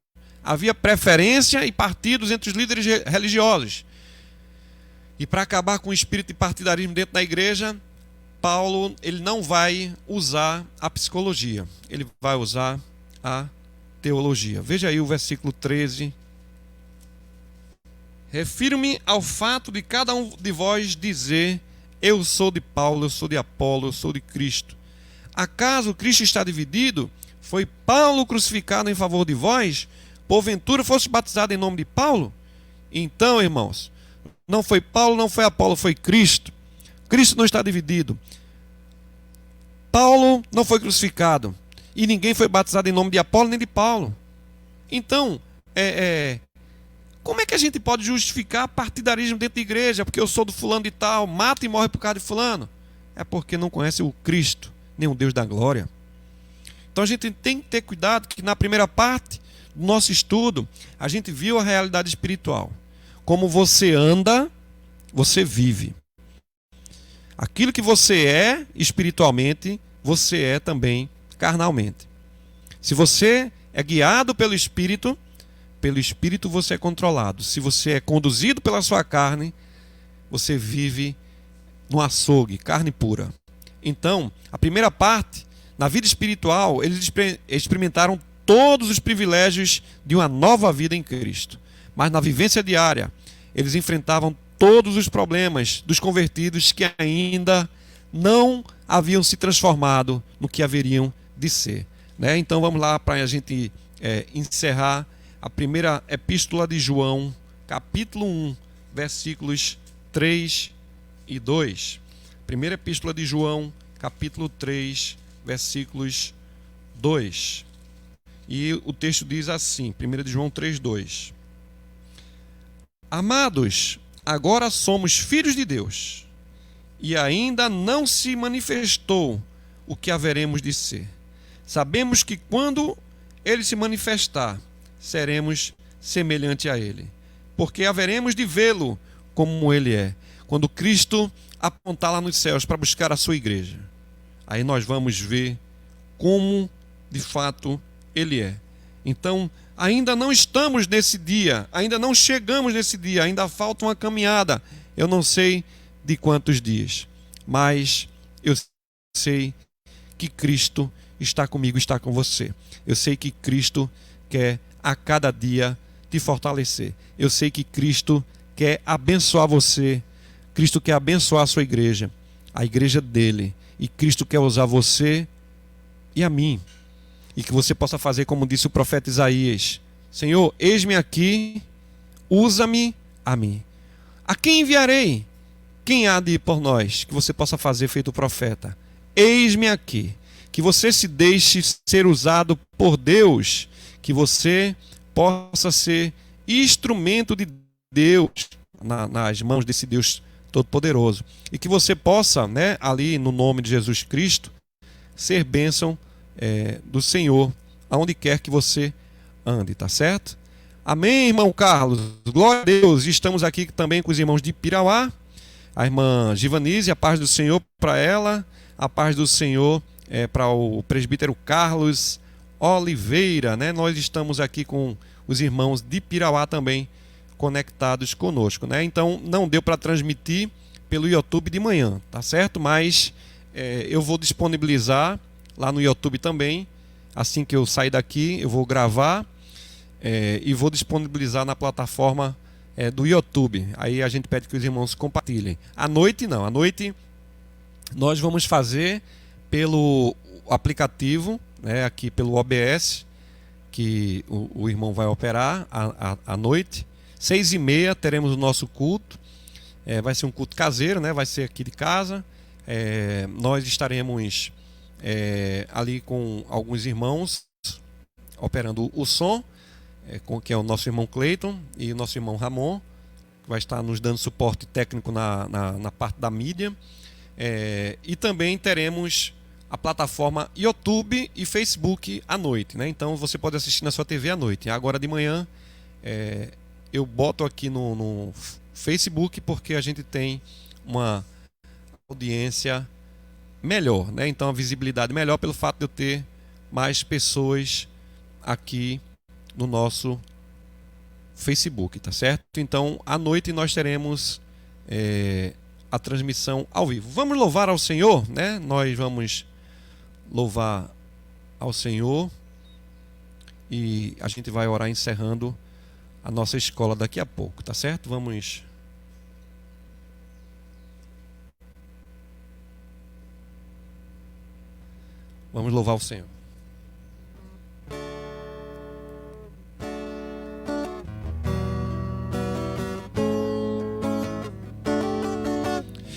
havia preferência e partidos entre os líderes religiosos. E para acabar com o espírito de partidarismo dentro da igreja, Paulo ele não vai usar a psicologia, ele vai usar a teologia. Veja aí o versículo 13. Refiro-me ao fato de cada um de vós dizer: eu sou de Paulo, eu sou de Apolo, eu sou de Cristo. Acaso Cristo está dividido? Foi Paulo crucificado em favor de vós? Porventura fosse batizado em nome de Paulo? Então, irmãos, não foi Paulo, não foi Apolo, foi Cristo. Cristo não está dividido. Paulo não foi crucificado. E ninguém foi batizado em nome de Apolo nem de Paulo. Então, como é que a gente pode justificar partidarismo dentro da igreja? Porque eu sou do fulano de tal, mata e morre por causa de fulano. É porque não conhece o Cristo, nem o Deus da glória. Então a gente tem que ter cuidado, que na primeira parte do nosso estudo, a gente viu a realidade espiritual. Como você anda, você vive. Aquilo que você é espiritualmente, você é também carnalmente. Se você é guiado pelo Espírito você é controlado. Se você é conduzido pela sua carne, você vive no açougue, carne pura. Então, a primeira parte, na vida espiritual, eles experimentaram todos os privilégios de uma nova vida em Cristo. Mas na vivência diária, eles enfrentavam todos os problemas dos convertidos que ainda não haviam se transformado no que haveriam de ser. Né? Então vamos lá para a gente encerrar a primeira epístola de João, capítulo 1, versículos 3 e 2. Primeira epístola de João, capítulo 3, versículos 2. E o texto diz assim, 1 de João 3, 2. Amados, agora somos filhos de Deus, e ainda não se manifestou o que haveremos de ser. Sabemos que quando ele se manifestar, seremos semelhante a ele, porque haveremos de vê-lo como ele é. Quando Cristo apontar lá nos céus para buscar a sua igreja, aí nós vamos ver como de fato ele é. Então, ainda não estamos nesse dia, ainda não chegamos nesse dia, ainda falta uma caminhada. Eu não sei de quantos dias, mas eu sei que Cristo está comigo, está com você. Eu sei que Cristo quer a cada dia te fortalecer. Eu sei que Cristo quer abençoar você. Cristo quer abençoar a sua igreja, a igreja dele. E Cristo quer usar você e a mim. E que você possa fazer como disse o profeta Isaías: Senhor, eis-me aqui, usa-me a mim. A quem enviarei? Quem há de ir por nós? Que você possa fazer feito o profeta. Eis-me aqui. Que você se deixe ser usado por Deus. Que você possa ser instrumento de Deus nas mãos desse Deus Todo-Poderoso. E que você possa, né, ali no nome de Jesus Cristo, ser bênção do Senhor, aonde quer que você ande, tá certo? Amém, irmão Carlos? Glória a Deus. Estamos aqui também com os irmãos de Pirauá. A irmã Givanise, a paz do Senhor para ela, a paz do Senhor para o presbítero Carlos Oliveira, né? Nós estamos aqui com os irmãos de Pirauá também conectados conosco, né? Então não deu para transmitir pelo YouTube de manhã, tá certo? Mas eu vou disponibilizar lá no YouTube também. Assim que eu sair daqui, eu vou gravar e vou disponibilizar na plataforma do YouTube. Aí a gente pede que os irmãos compartilhem. À noite não, à noite nós vamos fazer pelo aplicativo, né, aqui pelo OBS, que o irmão vai operar à noite. 6h30 teremos o nosso culto. Vai ser um culto caseiro, né? Vai ser aqui de casa. Nós estaremos ali com alguns irmãos operando o som, que é o nosso irmão Cleiton e o nosso irmão Ramon, que vai estar nos dando suporte técnico na parte da mídia. E também teremos a plataforma YouTube e Facebook à noite, né? Então você pode assistir na sua TV à noite. Agora de manhã eu boto aqui no Facebook, porque a gente tem uma audiência melhor, né? Então a visibilidade melhor pelo fato de eu ter mais pessoas aqui no nosso Facebook, tá certo? Então à noite nós teremos a transmissão ao vivo. Vamos louvar ao Senhor, né? Nós vamos louvar ao Senhor e a gente vai orar encerrando a nossa escola daqui a pouco, tá certo? Vamos louvar o Senhor.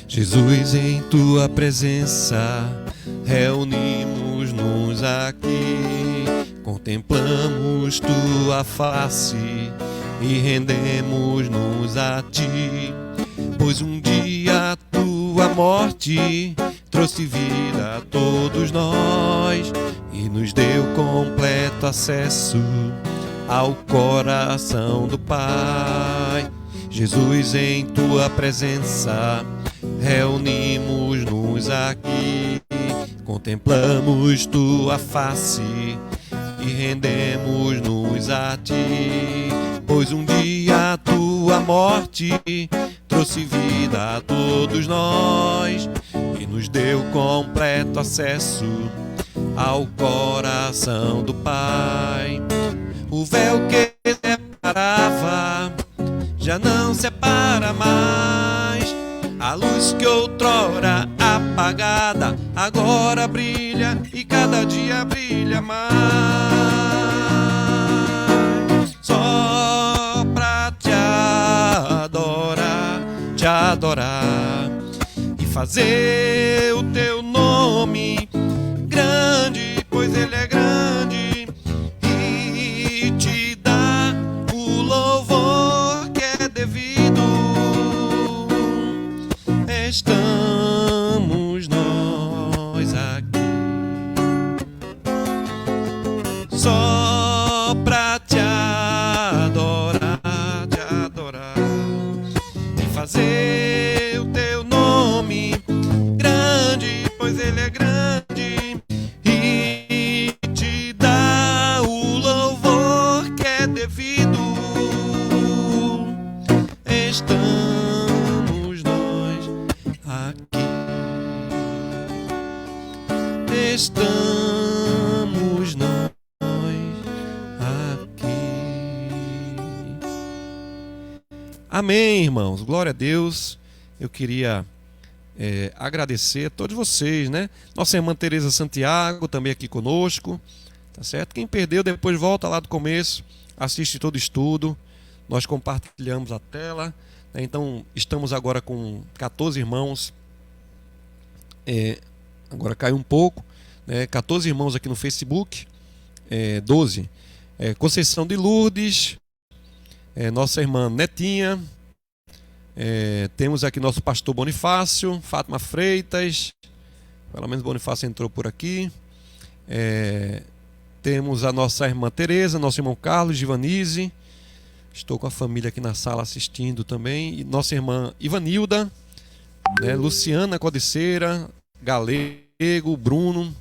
Jesus, em tua presença reunimos-nos aqui, contemplamos tua face e rendemos-nos a ti, pois um dia a tua morte trouxe vida a todos nós e nos deu completo acesso ao coração do Pai. Jesus, em tua presença reunimos-nos aqui, contemplamos tua face e rendemos-nos a ti, pois um dia a tua morte trouxe vida a todos nós e nos deu completo acesso ao coração do Pai. O véu que separava já não separa mais, a luz que outrora apagada agora brilha e cada dia brilha mais. Só pra te adorar e fazer o teu nome grande, pois ele é grande, e te dar o louvor que é devido. Estamos nós aqui só pra te adorar e fazer o teu nome grande, pois ele é grande, e te dar o louvor que é devido. Estamos nós aqui, estamos nós aqui. Amém, irmãos, glória a Deus. Eu queria agradecer a todos vocês, né? Nossa irmã Tereza Santiago também aqui conosco, tá certo? Quem perdeu, depois volta lá do começo, assiste todo o estudo. Nós compartilhamos a tela, né? Então estamos agora com 14 irmãos, agora caiu um pouco, né? 14 irmãos aqui no Facebook, 12. Conceição de Lourdes, nossa irmã Netinha, temos aqui nosso pastor Bonifácio, Fátima Freitas, pelo menos Bonifácio entrou por aqui. Temos a nossa irmã Tereza, nosso irmão Carlos, Givanise, estou com a família aqui na sala assistindo também, e nossa irmã Ivanilda, né? Luciana Codiceira, Galego, Bruno,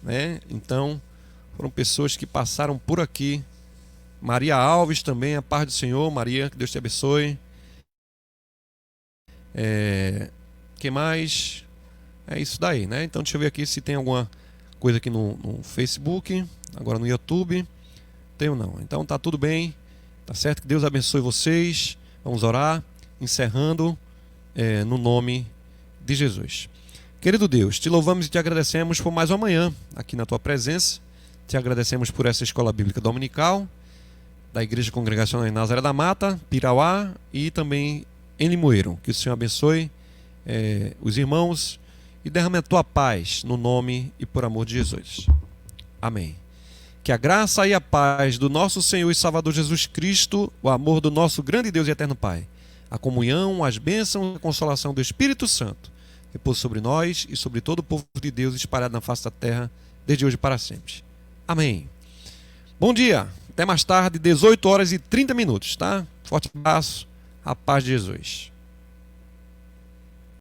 né? Então foram pessoas que passaram por aqui. Maria Alves também, a paz do Senhor. Maria, que Deus te abençoe. Que mais? É isso daí, né? Então deixa eu ver aqui se tem alguma coisa aqui no Facebook, agora no YouTube. Tem ou não? Então tá tudo bem, tá certo? Que Deus abençoe vocês. Vamos orar, encerrando no nome de Jesus. Querido Deus, te louvamos e te agradecemos por mais uma manhã aqui na tua presença. Te agradecemos por essa escola bíblica dominical da Igreja Congregacional em Nazaré da Mata, Pirauá e também em Limoeiro. Que o Senhor abençoe os irmãos e derrame a tua paz no nome e por amor de Jesus. Amém. Que a graça e a paz do nosso Senhor e Salvador Jesus Cristo, o amor do nosso grande Deus e eterno Pai, a comunhão, as bênçãos e a consolação do Espírito Santo repouse sobre nós e sobre todo o povo de Deus espalhado na face da terra, desde hoje para sempre. Amém. Bom dia. Até mais tarde, 18 horas e 30 minutos, tá? Forte abraço. A paz de Jesus.